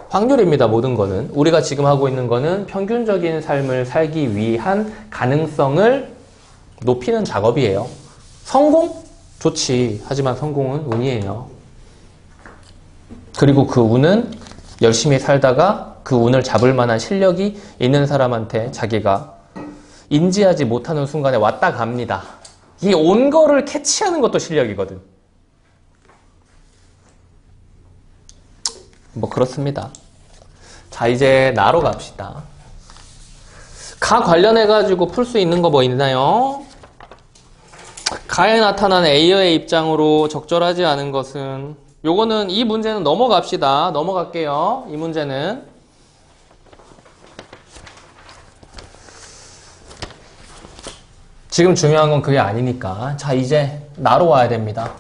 확률입니다. 모든 거는. 우리가 지금 하고 있는 거는 평균적인 삶을 살기 위한 가능성을 높이는 작업이에요. 성공? 좋지. 하지만 성공은 운이에요. 그리고 그 운은 열심히 살다가 그 운을 잡을 만한 실력이 있는 사람한테 자기가 인지하지 못하는 순간에 왔다 갑니다. 이 온 거를 캐치하는 것도 실력이거든. 뭐 그렇습니다. 자, 이제 나로 갑시다. 가 관련해가지고 풀 수 있는 거 뭐 있나요? 가에 나타난 A의 입장으로 적절하지 않은 것은, 요거는 이 문제는 넘어갑시다. 넘어갈게요. 이 문제는. 지금 중요한 건 그게 아니니까. 자, 이제 나로 와야 됩니다.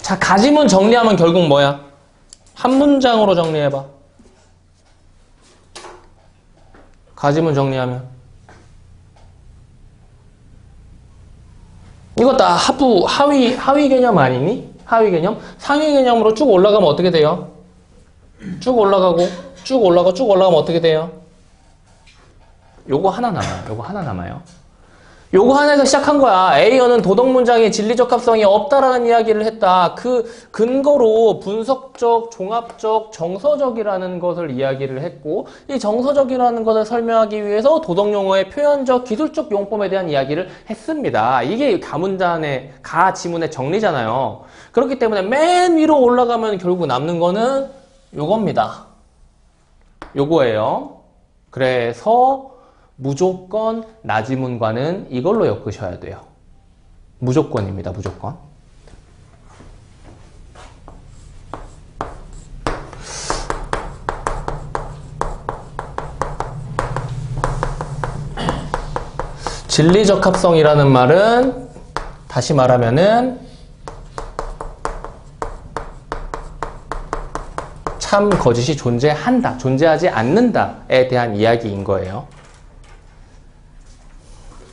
자, 가지문 정리하면 결국 뭐야? 한 문장으로 정리해봐. 가지문 정리하면. 이거 다 하위 개념 아니니? 하위 개념? 상위 개념으로 쭉 올라가면 어떻게 돼요? 쭉 올라가고, 쭉 올라가면 어떻게 돼요? 요거 하나 남아요. 요거 하나 남아요. 요거 하나에서 시작한 거야. A어는 도덕 문장의 진리적 합성이 없다라는 이야기를 했다. 그 근거로 분석적, 종합적, 정서적이라는 것을 이야기를 했고, 이 정서적이라는 것을 설명하기 위해서 도덕 용어의 표현적, 기술적 용법에 대한 이야기를 했습니다. 이게 가문단의, 가지문의 정리잖아요. 그렇기 때문에 맨 위로 올라가면 결국 남는 거는 요겁니다. 요거예요. 그래서 무조건 나지문과는 이걸로 엮으셔야 돼요. 무조건입니다. 무조건. 진리적 합성이라는 말은 다시 말하면은 참 거짓이 존재한다, 존재하지 않는다에 대한 이야기인 거예요.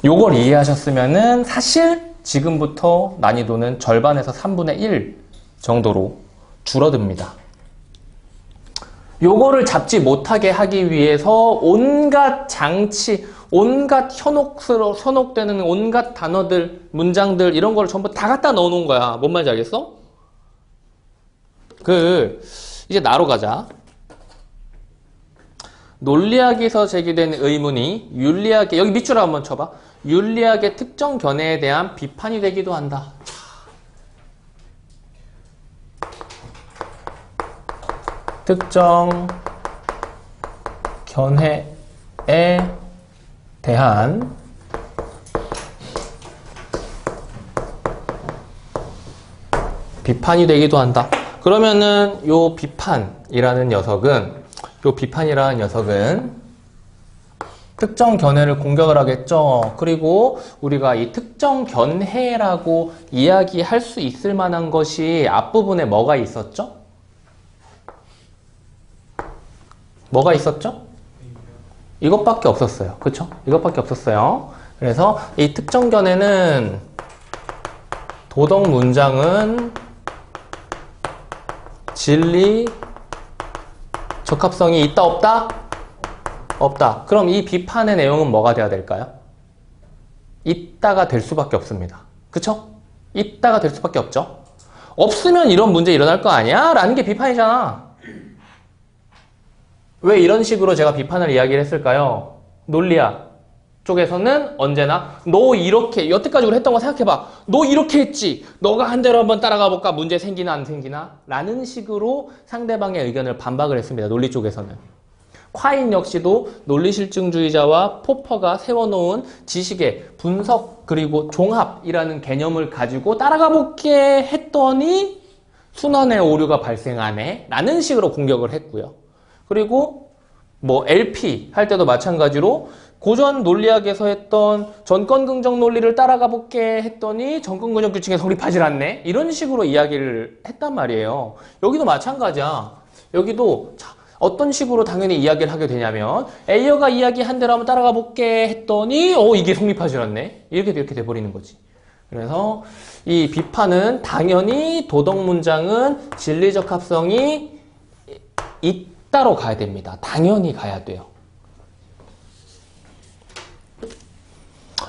요걸 이해하셨으면은 사실 지금부터 난이도는 절반에서 3분의 1 정도로 줄어듭니다. 요거를 잡지 못하게 하기 위해서 온갖 장치, 온갖 현혹되는 온갖 단어들, 문장들 이런 걸 전부 다 갖다 넣어 놓은 거야. 뭔 말인지 알겠어? 이제 나로 가자. 논리학에서 제기된 의문이 윤리학의, 여기 밑줄 한번 쳐봐. 윤리학의 특정 견해에 대한 비판이 되기도 한다. 특정 견해에 대한 비판이 되기도 한다. 그러면은 요 비판이라는 녀석은 특정 견해를 공격을 하겠죠. 그리고 우리가 이 특정 견해라고 이야기할 수 있을 만한 것이 앞부분에 뭐가 있었죠? 뭐가 있었죠? 이것밖에 없었어요. 그쵸? 이것밖에 없었어요. 그래서 이 특정 견해는 도덕 문장은 진리 적합성이 있다, 없다? 없다. 그럼 이 비판의 내용은 뭐가 돼야 될까요? 있다가 될 수밖에 없습니다. 그쵸? 있다가 될 수밖에 없죠? 없으면 이런 문제 일어날 거 아니야? 라는 게 비판이잖아. 왜 이런 식으로 제가 비판을 이야기를 했을까요? 논리학 쪽에서는 언제나 너 이렇게 여태까지 우리 했던 거 생각해봐. 너 이렇게 했지. 너가 한 대로 한번 따라가 볼까? 문제 생기나 안 생기나? 라는 식으로 상대방의 의견을 반박을 했습니다. 논리 쪽에서는. 콰인 역시도 논리실증주의자와 포퍼가 세워놓은 지식의 분석 그리고 종합이라는 개념을 가지고 따라가 볼게 했더니 순환의 오류가 발생하네 라는 식으로 공격을 했고요. 그리고 뭐 LP 할 때도 마찬가지로 고전 논리학에서 했던 전권긍정 논리를 따라가 볼게 했더니 전권긍정 규칙에 성립하지 않네 이런 식으로 이야기를 했단 말이에요. 여기도 마찬가지야. 여기도 어떤 식으로 당연히 이야기를 하게 되냐면 A어가 이야기한 대로 한번 따라가 볼게 했더니 이게 성립하지 않네 이렇게 돼버리는 거지. 그래서 이 비판은 당연히 도덕 문장은 진리적 합성이 있다로 가야 됩니다. 당연히 가야 돼요.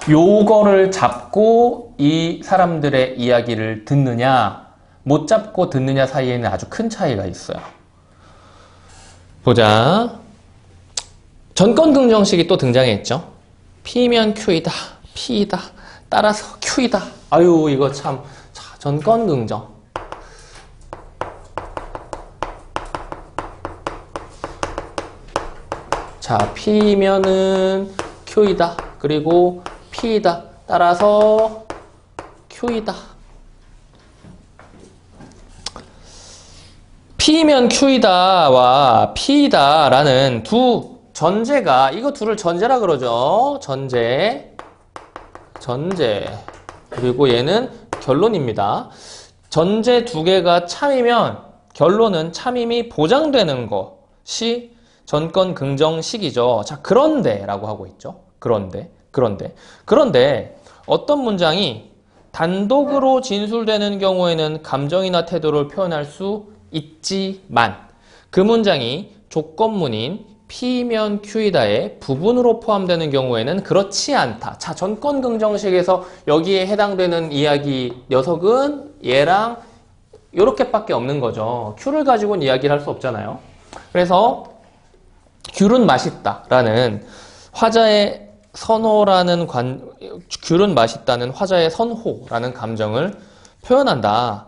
요거를 잡고 이 사람들의 이야기를 듣느냐 못 잡고 듣느냐 사이에는 아주 큰 차이가 있어요. 보자. 전권긍정식이 또 등장했죠. P면 Q이다. P이다. 따라서 Q이다. 아유 이거 참. 자, 전권긍정. 자, P면은 Q이다. 그리고 P이다. 따라서 Q이다. P면 Q이다와 P이다라는 두 전제가 이거 둘을 전제라 그러죠. 전제 그리고 얘는 결론입니다. 전제 두 개가 참이면 결론은 참임이 보장되는 것이 전권긍정식이죠. 자, 그런데 라고 하고 있죠. 그런데 어떤 문장이 단독으로 진술되는 경우에는 감정이나 태도를 표현할 수 있지만 그 문장이 조건문인 P면 Q이다의 부분으로 포함되는 경우에는 그렇지 않다. 자, 전권긍정식에서 여기에 해당되는 이야기 녀석은 얘랑 요렇게밖에 없는 거죠. Q를 가지고는 이야기를 할 수 없잖아요. 그래서 귤은 맛있다라는 화자의 선호라는 귤은 맛있다는 화자의 선호라는 감정을 표현한다.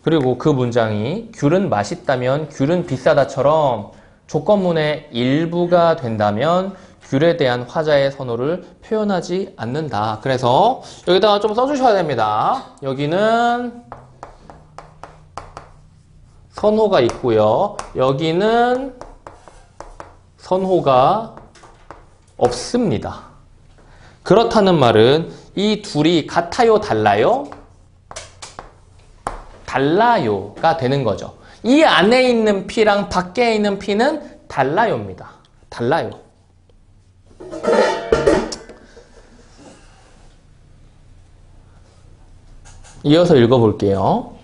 그리고 그 문장이 귤은 맛있다면 귤은 비싸다처럼 조건문의 일부가 된다면 귤에 대한 화자의 선호를 표현하지 않는다. 그래서 여기다가 좀 써주셔야 됩니다. 여기는 선호가 있고요. 여기는 선호가 없습니다. 그렇다는 말은 이 둘이 같아요, 달라요? 달라요가 되는 거죠. 이 안에 있는 P랑 밖에 있는 P는 달라요입니다. 달라요. 이어서 읽어볼게요.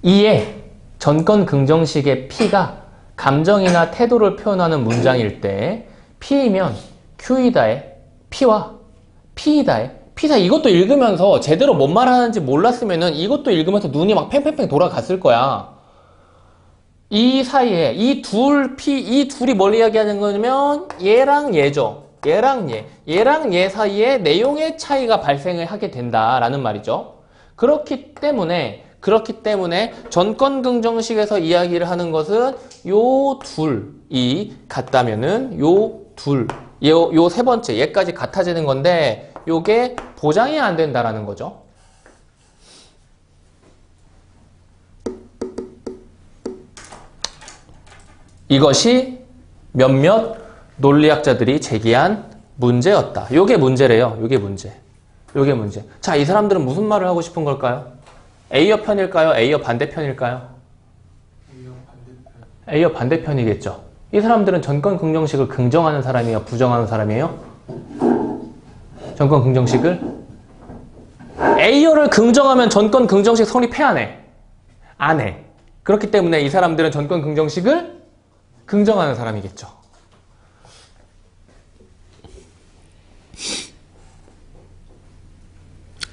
이에 전권긍정식의 P가 감정이나 태도를 표현하는 문장일 때 P이면 Q이다의 P와 P이다의 P다. 이것도 읽으면서 제대로 뭔 말하는지 몰랐으면은 이것도 읽으면서 눈이 막 팽팽팽 돌아갔을 거야. 이 사이에 이 둘이 뭘 이야기하는 거냐면 얘랑 얘죠. 얘랑 얘 사이에 내용의 차이가 발생을 하게 된다라는 말이죠. 그렇기 때문에 전권긍정식에서 이야기를 하는 것은 요 둘이 같다면은 요 세 번째 얘까지 같아지는 건데 요게 보장이 안 된다라는 거죠. 이것이 몇몇 논리학자들이 제기한 문제였다. 요게 문제래요. 요게 문제. 자, 이 사람들은 무슨 말을 하고 싶은 걸까요? A어 편일까요? A어 반대편일까요? A어 반대편이겠죠. 이 사람들은 전권긍정식을 긍정하는 사람이에요? 부정하는 사람이에요? 전권긍정식을? A어를 긍정하면 전권긍정식 성립해야 해. 안 해. 그렇기 때문에 이 사람들은 전권 긍정식을 긍정하는 사람이겠죠.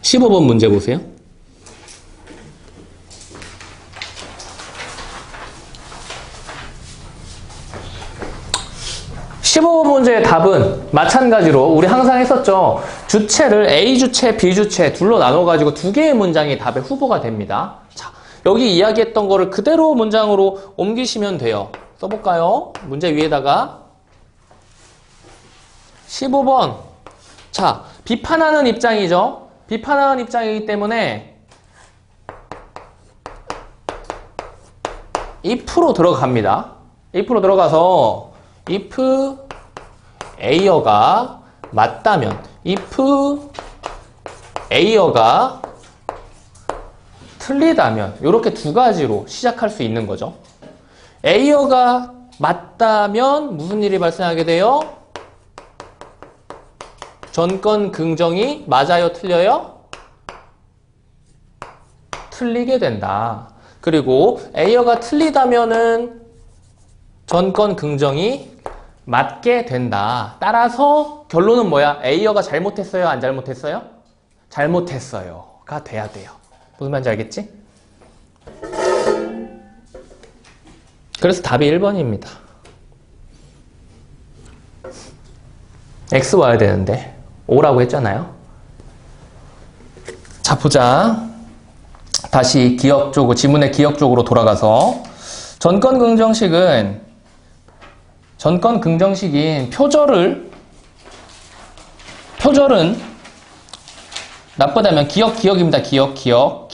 (15번) 문제 보세요. 15번 문제의 답은 마찬가지로 우리 항상 했었죠. 주체를 A주체, B주체 둘로 나눠가지고 두 개의 문장이 답의 후보가 됩니다. 자, 여기 이야기했던 거를 그대로 문장으로 옮기시면 돼요. 써볼까요? 문제 위에다가 15번. 자, 비판하는 입장이죠. 비판하는 입장이기 때문에 if로 들어갑니다. if로 들어가서 if A어가 맞다면, if A어가 틀리다면, 이렇게 두 가지로 시작할 수 있는 거죠. A어가 맞다면 무슨 일이 발생하게 돼요? 전권 긍정이 맞아요, 틀려요? 틀리게 된다. 그리고 A어가 틀리다면은 전권 긍정이 맞게 된다. 따라서 결론은 뭐야? A어가 잘못했어요? 안 잘못했어요? 잘못했어요가 돼야 돼요. 무슨 말인지 알겠지? 그래서 답이 1번입니다. X 와야 되는데 O라고 했잖아요. 자, 보자. 다시 기억 쪽으로, 지문의 기억 쪽으로 돌아가서 전권 긍정식인 표절은 나쁘다면 기억입니다. 기억.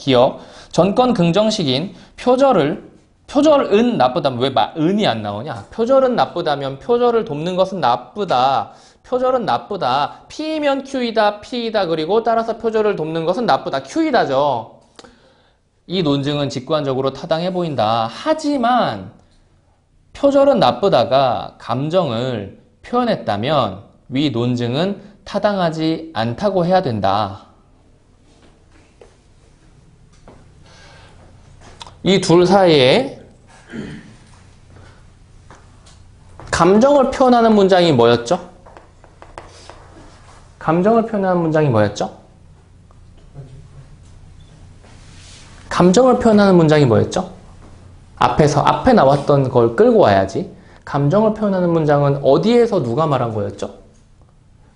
전권 긍정식인 표절은 나쁘다면 왜 은이 안 나오냐? 표절은 나쁘다면 표절을 돕는 것은 나쁘다. 표절은 나쁘다. P이면 Q이다. P이다. 그리고 따라서 표절을 돕는 것은 나쁘다. Q이다죠. 이 논증은 직관적으로 타당해 보인다. 하지만 표절은 나쁘다가 감정을 표현했다면 위 논증은 타당하지 않다고 해야 된다. 이 둘 사이에 감정을 표현하는 문장이 뭐였죠? 감정을 표현하는 문장이 뭐였죠? 감정을 표현하는 문장이 뭐였죠? 앞에 나왔던 걸 끌고 와야지. 감정을 표현하는 문장은 어디에서 누가 말한 거였죠?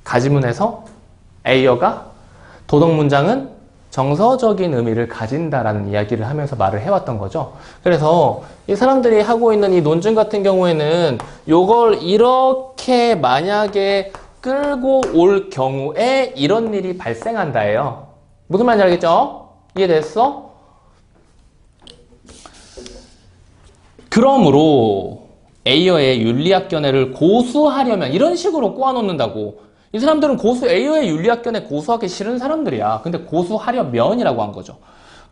가지문에서 A어가 도덕 문장은 정서적인 의미를 가진다라는 이야기를 하면서 말을 해왔던 거죠. 그래서 이 사람들이 하고 있는 이 논증 같은 경우에는 요걸 이렇게 만약에 끌고 올 경우에 이런 일이 발생한다예요. 무슨 말인지 알겠죠? 이해됐어? 그러므로 A어의 윤리학 견해를 고수하려면 이런 식으로 꼬아놓는다고. 이 사람들은 A어의 윤리학 견해 고수하기 싫은 사람들이야. 근데 고수하려면이라고 한 거죠.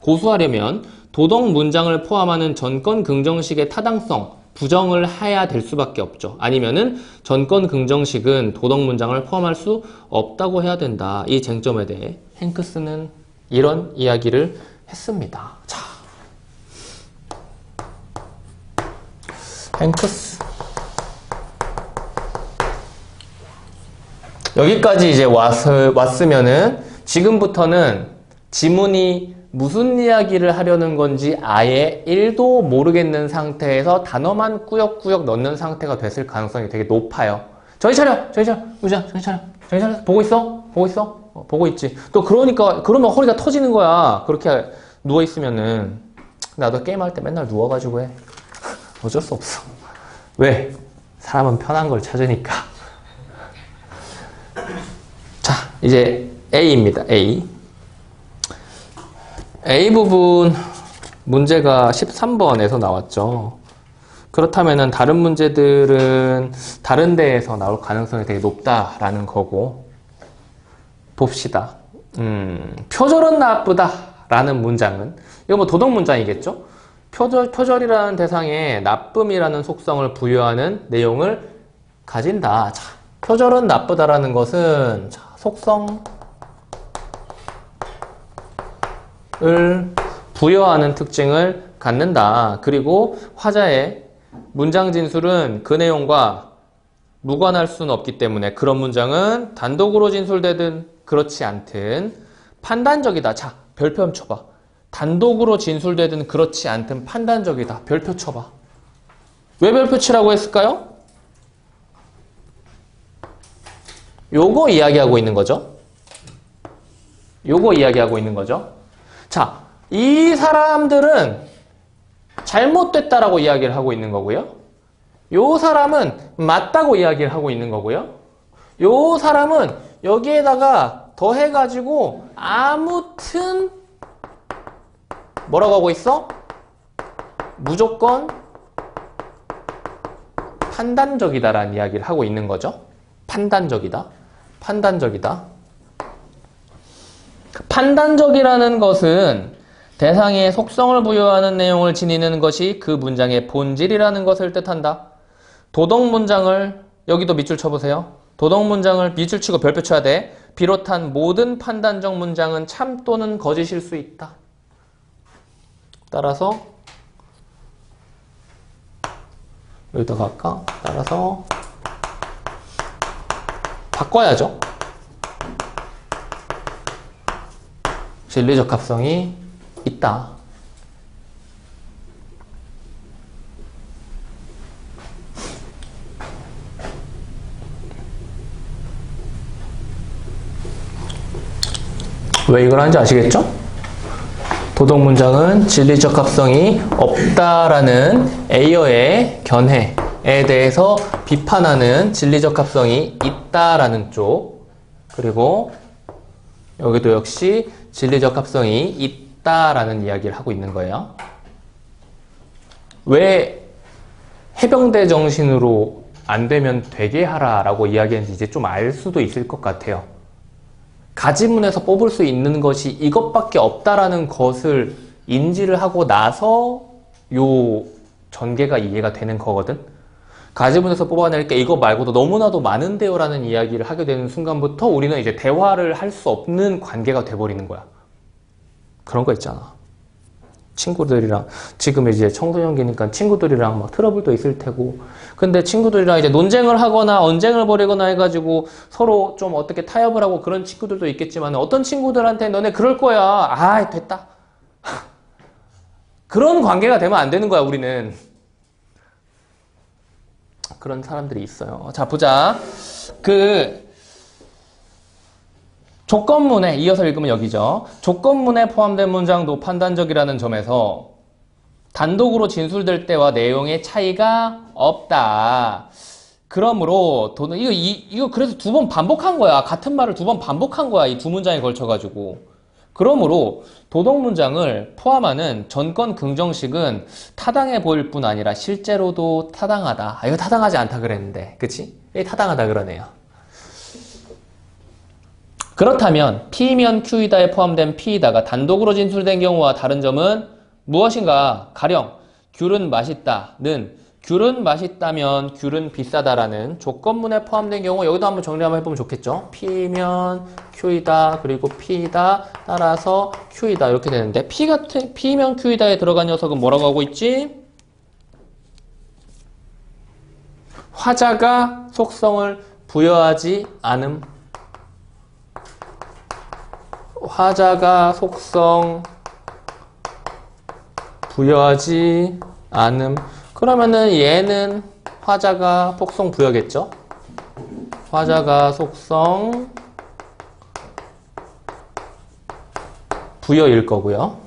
고수하려면 도덕 문장을 포함하는 전권 긍정식의 타당성 부정을 해야 될 수밖에 없죠. 아니면은 전권 긍정식은 도덕 문장을 포함할 수 없다고 해야 된다. 이 쟁점에 대해 행크스는 이런 이야기를 했습니다. 자, 행크스 여기까지 이제 왔으면은 지금부터는 지문이 무슨 이야기를 하려는 건지 아예 1도 모르겠는 상태에서 단어만 꾸역꾸역 넣는 상태가 됐을 가능성이 되게 높아요. 정신 차려! 의자, 정신 차려! 보고 있어? 보고 있지. 또 그러면 허리가 터지는 거야. 그렇게 누워있으면은. 나도 게임할 때 맨날 누워가지고 해. 어쩔 수 없어. 왜? 사람은 편한 걸 찾으니까. 자, 이제 A입니다. A 부분 문제가 13번에서 나왔죠. 그렇다면은 다른 문제들은 다른 데에서 나올 가능성이 되게 높다라는 거고. 봅시다. 표절은 나쁘다라는 문장은 이거 뭐 도덕 문장이겠죠? 표절이라는 대상에 나쁨이라는 속성을 부여하는 내용을 가진다. 자, 표절은 나쁘다라는 것은 속성을 부여하는 특징을 갖는다. 그리고 화자의 문장 진술은 그 내용과 무관할 수는 없기 때문에 그런 문장은 단독으로 진술되든 그렇지 않든 판단적이다. 자, 별표 한번 쳐봐. 단독으로 진술되든 그렇지 않든 판단적이다. 별표 쳐봐. 왜 별표 치라고 했을까요? 요거 이야기하고 있는 거죠. 요거 이야기하고 있는 거죠. 자, 이 사람들은 잘못됐다라고 이야기를 하고 있는 거고요. 요 사람은 맞다고 이야기를 하고 있는 거고요. 요 사람은 여기에다가 더해가지고 아무튼 뭐라고 하고 있어? 무조건 판단적이다라는 이야기를 하고 있는 거죠. 판단적이다. 판단적이다. 판단적이라는 것은 대상에 속성을 부여하는 내용을 지니는 것이 그 문장의 본질이라는 것을 뜻한다. 도덕 문장을 여기도 밑줄 쳐보세요. 도덕 문장을 밑줄 치고 별표 쳐야 돼. 비롯한 모든 판단적 문장은 참 또는 거짓일 수 있다. 따라서 여기다 갈까? 따라서 바꿔야죠. 진리적 합성이 있다. 왜 이걸 하는지 아시겠죠? 도덕 문장은 진리적 합성이 없다라는 에이어의 견해에 대해서 비판하는 진리적 합성이 있다라는 쪽, 그리고 여기도 역시 진리적 합성이 있다라는 이야기를 하고 있는 거예요. 왜 해병대 정신으로 안 되면 되게 하라라고 이야기하는지 이제 좀 알 수도 있을 것 같아요. 가지문에서 뽑을 수 있는 것이 이것밖에 없다라는 것을 인지를 하고 나서 요 전개가 이해가 되는 거거든. 가지문에서 뽑아낼게 이거 말고도 너무나도 많은데요 라는 이야기를 하게 되는 순간부터 우리는 이제 대화를 할 수 없는 관계가 돼버리는 거야. 그런 거 있잖아. 친구들이랑 지금 이제 청소년기니까 친구들이랑 막 트러블도 있을 테고, 근데 친구들이랑 이제 논쟁을 하거나 언쟁을 벌이거나 해가지고 서로 좀 어떻게 타협을 하고 그런 친구들도 있겠지만 어떤 친구들한테 너네 그럴 거야. 아, 됐다. 그런 관계가 되면 안 되는 거야, 우리는. 그런 사람들이 있어요. 자, 보자. 조건문에 이어서 읽으면 여기죠. 조건문에 포함된 문장도 판단적이라는 점에서 단독으로 진술될 때와 내용의 차이가 없다. 그러므로 이거 그래서 두 번 반복한 거야. 같은 말을 두 번 반복한 거야. 이 두 문장에 걸쳐가지고. 그러므로 도덕 문장을 포함하는 전권 긍정식은 타당해 보일 뿐 아니라 실제로도 타당하다. 이거 타당하지 않다 그랬는데, 그치? 이게 타당하다 그러네요. 그렇다면 P면 Q이다에 포함된 P이다가 단독으로 진술된 경우와 다른 점은 무엇인가? 가령 귤은 맛있다는 귤은 맛있다면 귤은 비싸다라는 조건문에 포함된 경우, 여기도 한번 정리 한번 해보면 좋겠죠. P면 Q이다, 그리고 P이다, 따라서 Q이다 이렇게 되는데, P면 Q이다에 들어간 녀석은 뭐라고 하고 있지? 화자가 속성을 부여하지 않음. 화자가 속성 부여하지 않음. 그러면은 얘는 화자가 속성 부여겠죠? 화자가 속성 부여일 거고요.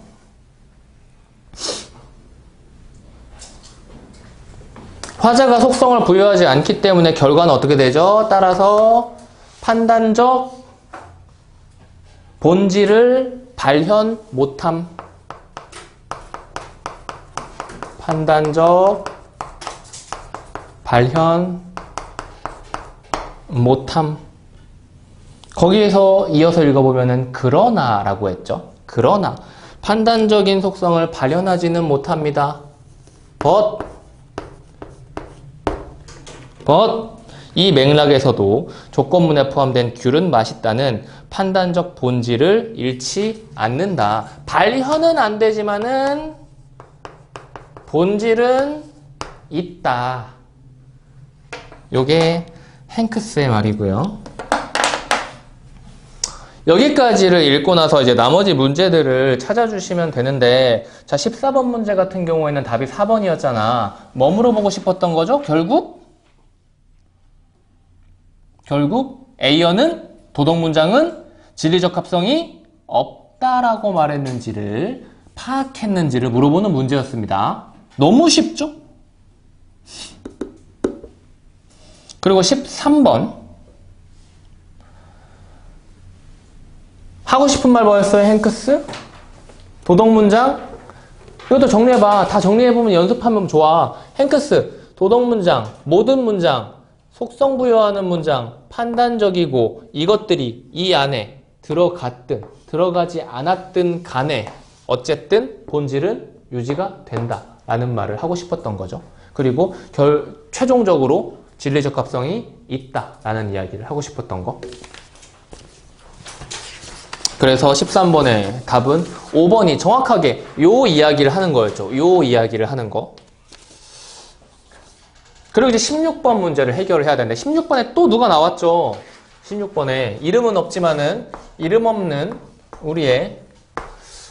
화자가 속성을 부여하지 않기 때문에 결과는 어떻게 되죠? 따라서 판단적 본질을 발현 못함. 판단적 발현 못함. 거기에서 이어서 읽어보면은 그러나 라고 했죠. 그러나 판단적인 속성을 발현하지는 못합니다. but 이 맥락에서도 조건문에 포함된 귤은 맛있다는 판단적 본질을 잃지 않는다. 발현은 안 되지만은 본질은 있다. 요게 행크스의 말이고요. 여기까지를 읽고 나서 이제 나머지 문제들을 찾아주시면 되는데, 자, 14번 문제 같은 경우에는 답이 4번이었잖아. 뭐 물어보고 싶었던 거죠? 결국 A어는 도덕문장은 진리적 합성이 없다라고 말했는지를 파악했는지를 물어보는 문제였습니다. 너무 쉽죠? 그리고 13번. 하고 싶은 말 뭐였어요, 행크스? 도덕문장? 이것도 정리해봐. 다 정리해보면 연습하면 좋아. 행크스, 도덕문장, 모든 문장, 속성 부여하는 문장, 판단적이고 이것들이 이 안에 들어갔든 들어가지 않았든 간에 어쨌든 본질은 유지가 된다라는 말을 하고 싶었던 거죠. 그리고 최종적으로 진리적 합성이 있다라는 이야기를 하고 싶었던 거. 그래서 13번의 답은 5번이 정확하게 요 이야기를 하는 거였죠. 요 이야기를 하는 거. 그리고 이제 16번 문제를 해결을 해야 되는데 16번에 또 누가 나왔죠. 16번에 이름은 없지만은 이름 없는 우리의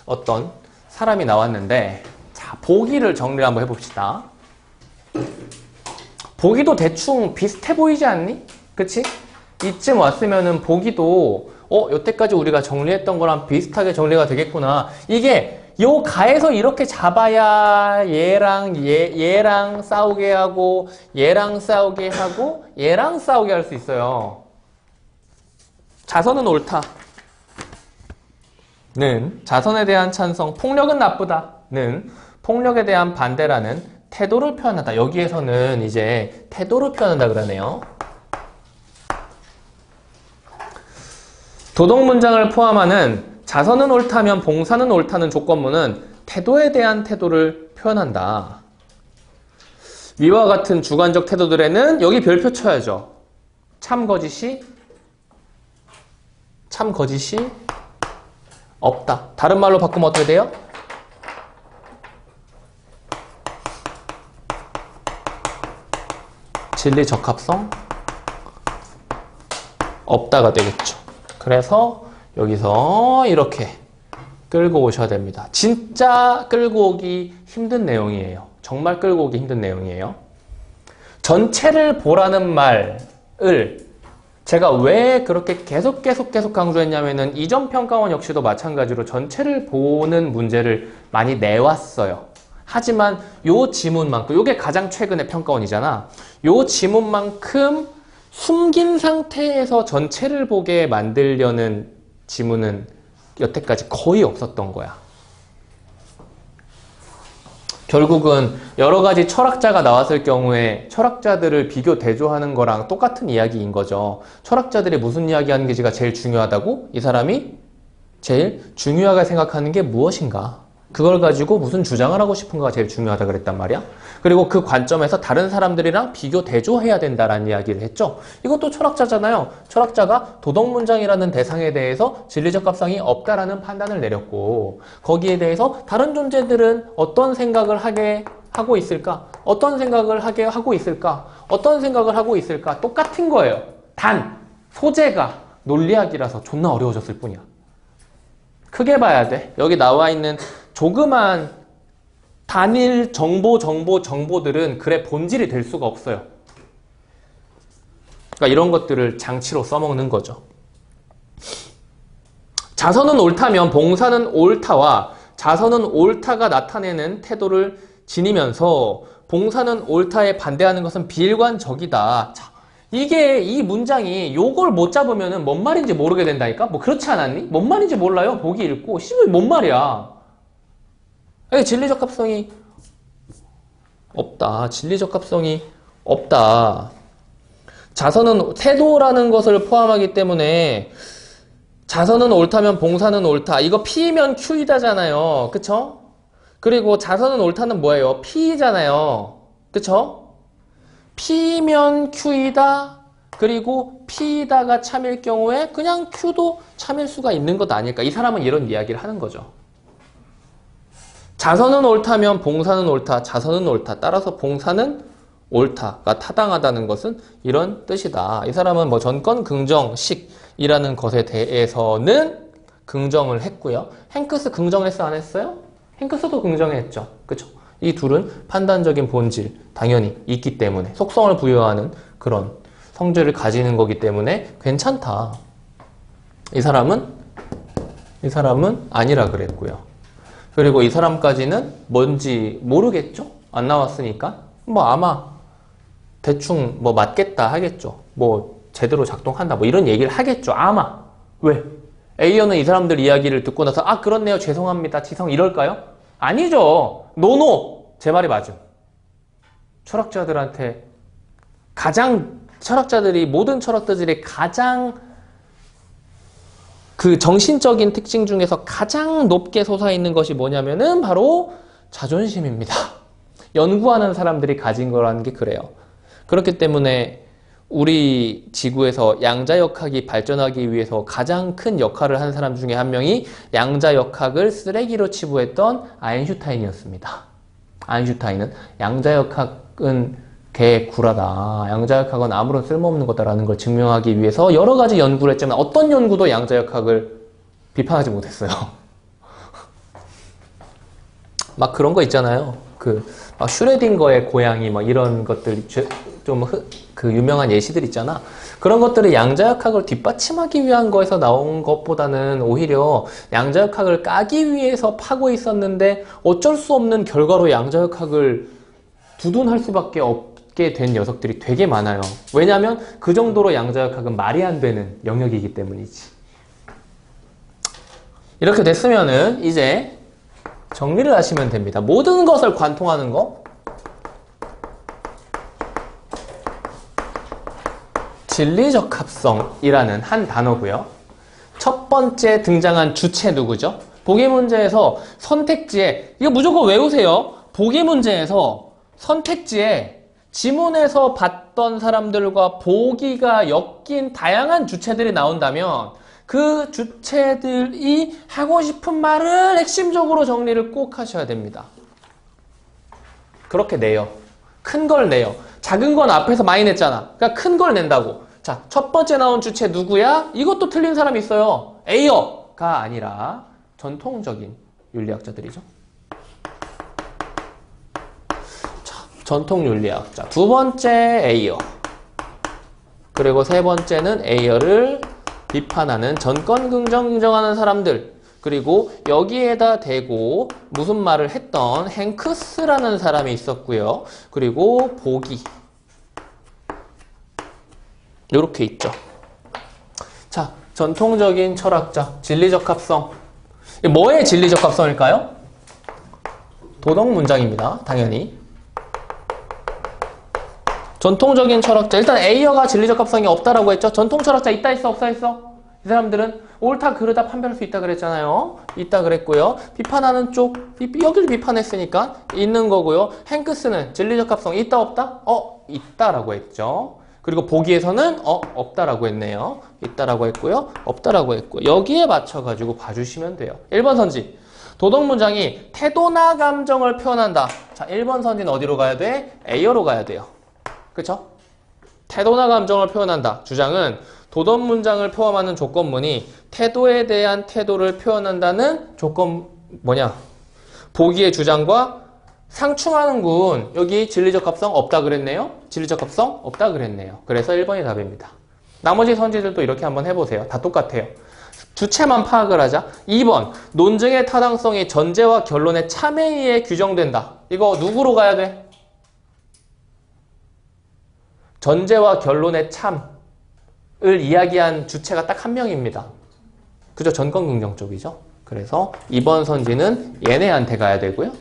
어떤 사람이 나왔는데, 자, 보기를 정리를 한번 해봅시다. 보기도 대충 비슷해 보이지 않니? 그치? 이쯤 왔으면은 보기도 여태까지 우리가 정리했던 거랑 비슷하게 정리가 되겠구나. 이게 요 가에서 이렇게 잡아야 얘랑 싸우게 하고 얘랑 싸우게 하고 얘랑 싸우게 할 수 있어요. 자선은 옳다 는 자선에 대한 찬성, 폭력은 나쁘다 는 폭력에 대한 반대라는 태도를 표현한다. 여기에서는 이제 태도를 표현한다 그러네요. 도덕문장을 포함하는 자선은 옳다면 봉사는 옳다는 조건문은 태도에 대한 태도를 표현한다. 위와 같은 주관적 태도들에는 여기 별표 쳐야죠. 참 거짓이 없다. 다른 말로 바꾸면 어떻게 돼요? 진리 적합성 없다가 되겠죠. 그래서 여기서 이렇게 끌고 오셔야 됩니다. 진짜 끌고 오기 힘든 내용이에요. 정말 끌고 오기 힘든 내용이에요. 전체를 보라는 말을 제가 왜 그렇게 계속 강조했냐면은 이전 평가원 역시도 마찬가지로 전체를 보는 문제를 많이 내왔어요. 하지만 요 지문만큼, 요게 가장 최근의 평가원이잖아. 요 지문만큼 숨긴 상태에서 전체를 보게 만들려는 지문은 여태까지 거의 없었던 거야. 결국은 여러 가지 철학자가 나왔을 경우에 철학자들을 비교 대조하는 거랑 똑같은 이야기인 거죠. 철학자들이 무슨 이야기 하는 게가 제일 중요하다고? 이 사람이 제일 중요하게 생각하는 게 무엇인가? 그걸 가지고 무슨 주장을 하고 싶은가가 제일 중요하다 그랬단 말이야. 그리고 그 관점에서 다른 사람들이랑 비교 대조해야 된다라는 이야기를 했죠. 이것도 철학자잖아요. 철학자가 도덕문장이라는 대상에 대해서 진리적 합성이 없다라는 판단을 내렸고, 거기에 대해서 다른 존재들은 어떤 생각을 하고 있을까? 어떤 생각을 하고 있을까? 똑같은 거예요. 단 소재가 논리학이라서 존나 어려워졌을 뿐이야. 크게 봐야 돼. 여기 나와 있는 조그만 단일 정보들은 글의 본질이 될 수가 없어요. 그러니까 이런 것들을 장치로 써먹는 거죠. 자선은 옳다면 봉사는 옳다와 자선은 옳다가 나타내는 태도를 지니면서 봉사는 옳다에 반대하는 것은 비일관적이다. 자, 이 문장이 요걸 못 잡으면은 뭔 말인지 모르게 된다니까? 뭐 그렇지 않았니? 뭔 말인지 몰라요. 보기 읽고. 씨발 뭔 말이야. 진리적 합성이 없다. 진리적 합성이 없다. 자선은 태도라는 것을 포함하기 때문에 자선은 옳다면 봉사는 옳다. 이거 P면 Q이다잖아요. 그쵸? 그리고 자선은 옳다는 뭐예요? P잖아요. 그쵸? P면 Q이다. 그리고 P다가 참일 경우에 그냥 Q도 참일 수가 있는 것 아닐까. 이 사람은 이런 이야기를 하는 거죠. 자선은 옳다면 봉사는 옳다. 자선은 옳다. 따라서 봉사는 옳다가 타당하다는 것은 이런 뜻이다. 이 사람은 뭐 전권 긍정식이라는 것에 대해서는 긍정을 했고요. 행크스 긍정했어 안 했어요? 행크스도 긍정했죠. 그쵸? 이 둘은 판단적인 본질 당연히 있기 때문에 속성을 부여하는 그런 성질을 가지는 거기 때문에 괜찮다. 이 사람은 아니라 그랬고요. 그리고 이 사람까지는 뭔지 모르겠죠? 안 나왔으니까 뭐 아마 대충 뭐 맞겠다 하겠죠. 뭐 제대로 작동한다 뭐 이런 얘기를 하겠죠. 아마. 왜? A어는 이 사람들 이야기를 듣고 나서 아 그렇네요 죄송합니다 지성 이럴까요? 아니죠. 노노. 제 말이 맞음. 철학자들한테 모든 철학자들이 가장 그 정신적인 특징 중에서 가장 높게 솟아있는 것이 뭐냐면은 바로 자존심입니다. 연구하는 사람들이 가진 거라는 게 그래요. 그렇기 때문에 우리 지구에서 양자역학이 발전하기 위해서 가장 큰 역할을 한 사람 중에 한 명이 양자역학을 쓰레기로 치부했던 아인슈타인이었습니다. 아인슈타인은 양자역학은 개구라다. 양자역학은 아무런 쓸모없는 거다라는 걸 증명하기 위해서 여러 가지 연구를 했지만 어떤 연구도 양자역학을 비판하지 못했어요. 막 그런 거 있잖아요. 막 슈레딩거의 고양이 막 이런 것들 좀 유명한 예시들 있잖아. 그런 것들이 양자역학을 뒷받침하기 위한 거에서 나온 것보다는 오히려 양자역학을 까기 위해서 파고 있었는데 어쩔 수 없는 결과로 양자역학을 두둔할 수밖에 없게 된 녀석들이 되게 많아요. 왜냐하면 그 정도로 양자역학은 말이 안 되는 영역이기 때문이지. 이렇게 됐으면은 이제 정리를 하시면 됩니다. 모든 것을 관통하는 거 진리적 합성이라는 한 단어고요. 첫 번째 등장한 주체 누구죠? 보기 문제에서 선택지에 이거 무조건 외우세요. 보기 문제에서 선택지에 지문에서 봤던 사람들과 보기가 엮인 다양한 주체들이 나온다면 그 주체들이 하고 싶은 말을 핵심적으로 정리를 꼭 하셔야 됩니다. 그렇게 내요. 큰 걸 내요. 작은 건 앞에서 많이 냈잖아. 그러니까 큰 걸 낸다고. 자, 첫 번째 나온 주체 누구야? 이것도 틀린 사람이 있어요. A어가 아니라 전통적인 윤리학자들이죠. 자, 전통 윤리학자. 두 번째 A어. 그리고 세 번째는 A어를 비판하는 전권 긍정하는 사람들. 그리고 여기에다 대고 무슨 말을 했던 행크스라는 사람이 있었고요. 그리고 보기. 이렇게 있죠. 자, 전통적인 철학자, 진리적 합성. 뭐의 진리적 합성일까요? 도덕 문장입니다. 당연히. 전통적인 철학자. 일단 A어가 진리적 합성이 없다라고 했죠. 전통 철학자 있다 있어 없다 있어? 이 사람들은 옳다 그르다 판별할 수 있다 그랬잖아요. 있다 그랬고요. 비판하는 쪽 여기를 비판했으니까 있는 거고요. 행크스는 진리적 합성 있다 없다? 있다라고 했죠. 그리고 보기에서는 없다라고 했네요. 있다라고 했고요. 없다라고 했고 여기에 맞춰가지고 봐주시면 돼요. 1번 선지. 도덕 문장이 태도나 감정을 표현한다. 자, 1번 선지는 어디로 가야 돼? A어로 가야 돼요. 그쵸? 태도나 감정을 표현한다. 주장은 도덕 문장을 포함하는 조건문이 태도에 대한 태도를 표현한다는 조건 보기의 주장과 상충하는군. 여기 진리적 합성 없다 그랬네요. 진리적 합성 없다 그랬네요. 그래서 1번이 답입니다. 나머지 선지들도 이렇게 한번 해보세요. 다 똑같아요. 주체만 파악을 하자. 2번 논증의 타당성이 전제와 결론의 참에 의해 규정된다. 이거 누구로 가야 돼? 전제와 결론의 참을 이야기한 주체가 딱 한 명입니다. 그죠? 전권 긍정 쪽이죠. 그래서 2번 선지는 얘네한테 가야 되고요.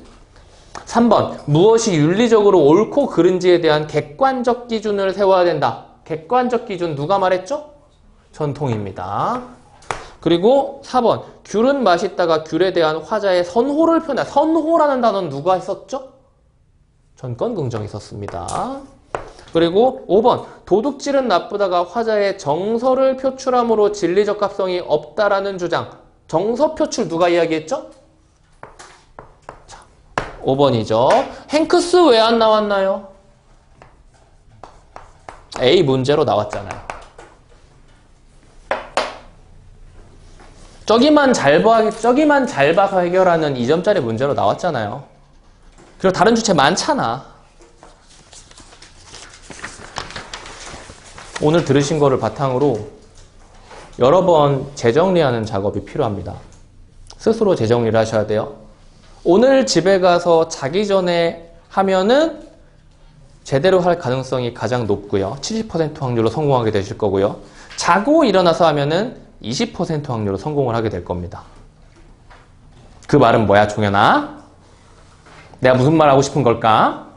3번 무엇이 윤리적으로 옳고 그른지에 대한 객관적 기준을 세워야 된다. 객관적 기준 누가 말했죠? 전통입니다. 그리고 4번 귤은 맛있다가 귤에 대한 화자의 선호를 표현한다. 선호라는 단어는 누가 했었죠? 전권 긍정이 있었습니다. 그리고 5번 도둑질은 나쁘다가 화자의 정서를 표출함으로 진리적 합성이 없다라는 주장. 정서 표출 누가 이야기했죠? 자, 5번이죠. 행크스 왜 안 나왔나요? A 문제로 나왔잖아요. 저기만 잘 봐서 해결하는 2점짜리 문제로 나왔잖아요. 그리고 다른 주체 많잖아. 오늘 들으신 거를 바탕으로 여러 번 재정리하는 작업이 필요합니다. 스스로 재정리를 하셔야 돼요. 오늘 집에 가서 자기 전에 하면은 제대로 할 가능성이 가장 높고요. 70% 확률로 성공하게 되실 거고요. 자고 일어나서 하면은 20% 확률로 성공을 하게 될 겁니다. 그 말은 뭐야, 종현아? 내가 무슨 말 하고 싶은 걸까?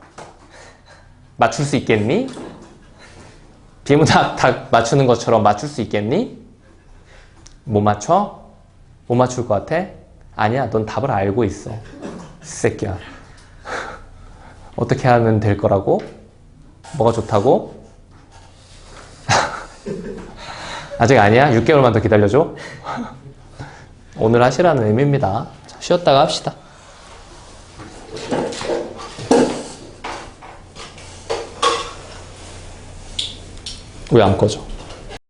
맞출 수 있겠니? 비문학 다 맞추는 것처럼 맞출 수 있겠니? 못 맞춰? 못 맞출 것 같아? 아니야, 넌 답을 알고 있어. 이 새끼야. 어떻게 하면 될 거라고? 뭐가 좋다고? 아직 아니야? 6개월만 더 기다려줘? 오늘 하시라는 의미입니다. 자, 쉬었다가 합시다. 왜 안 꺼져?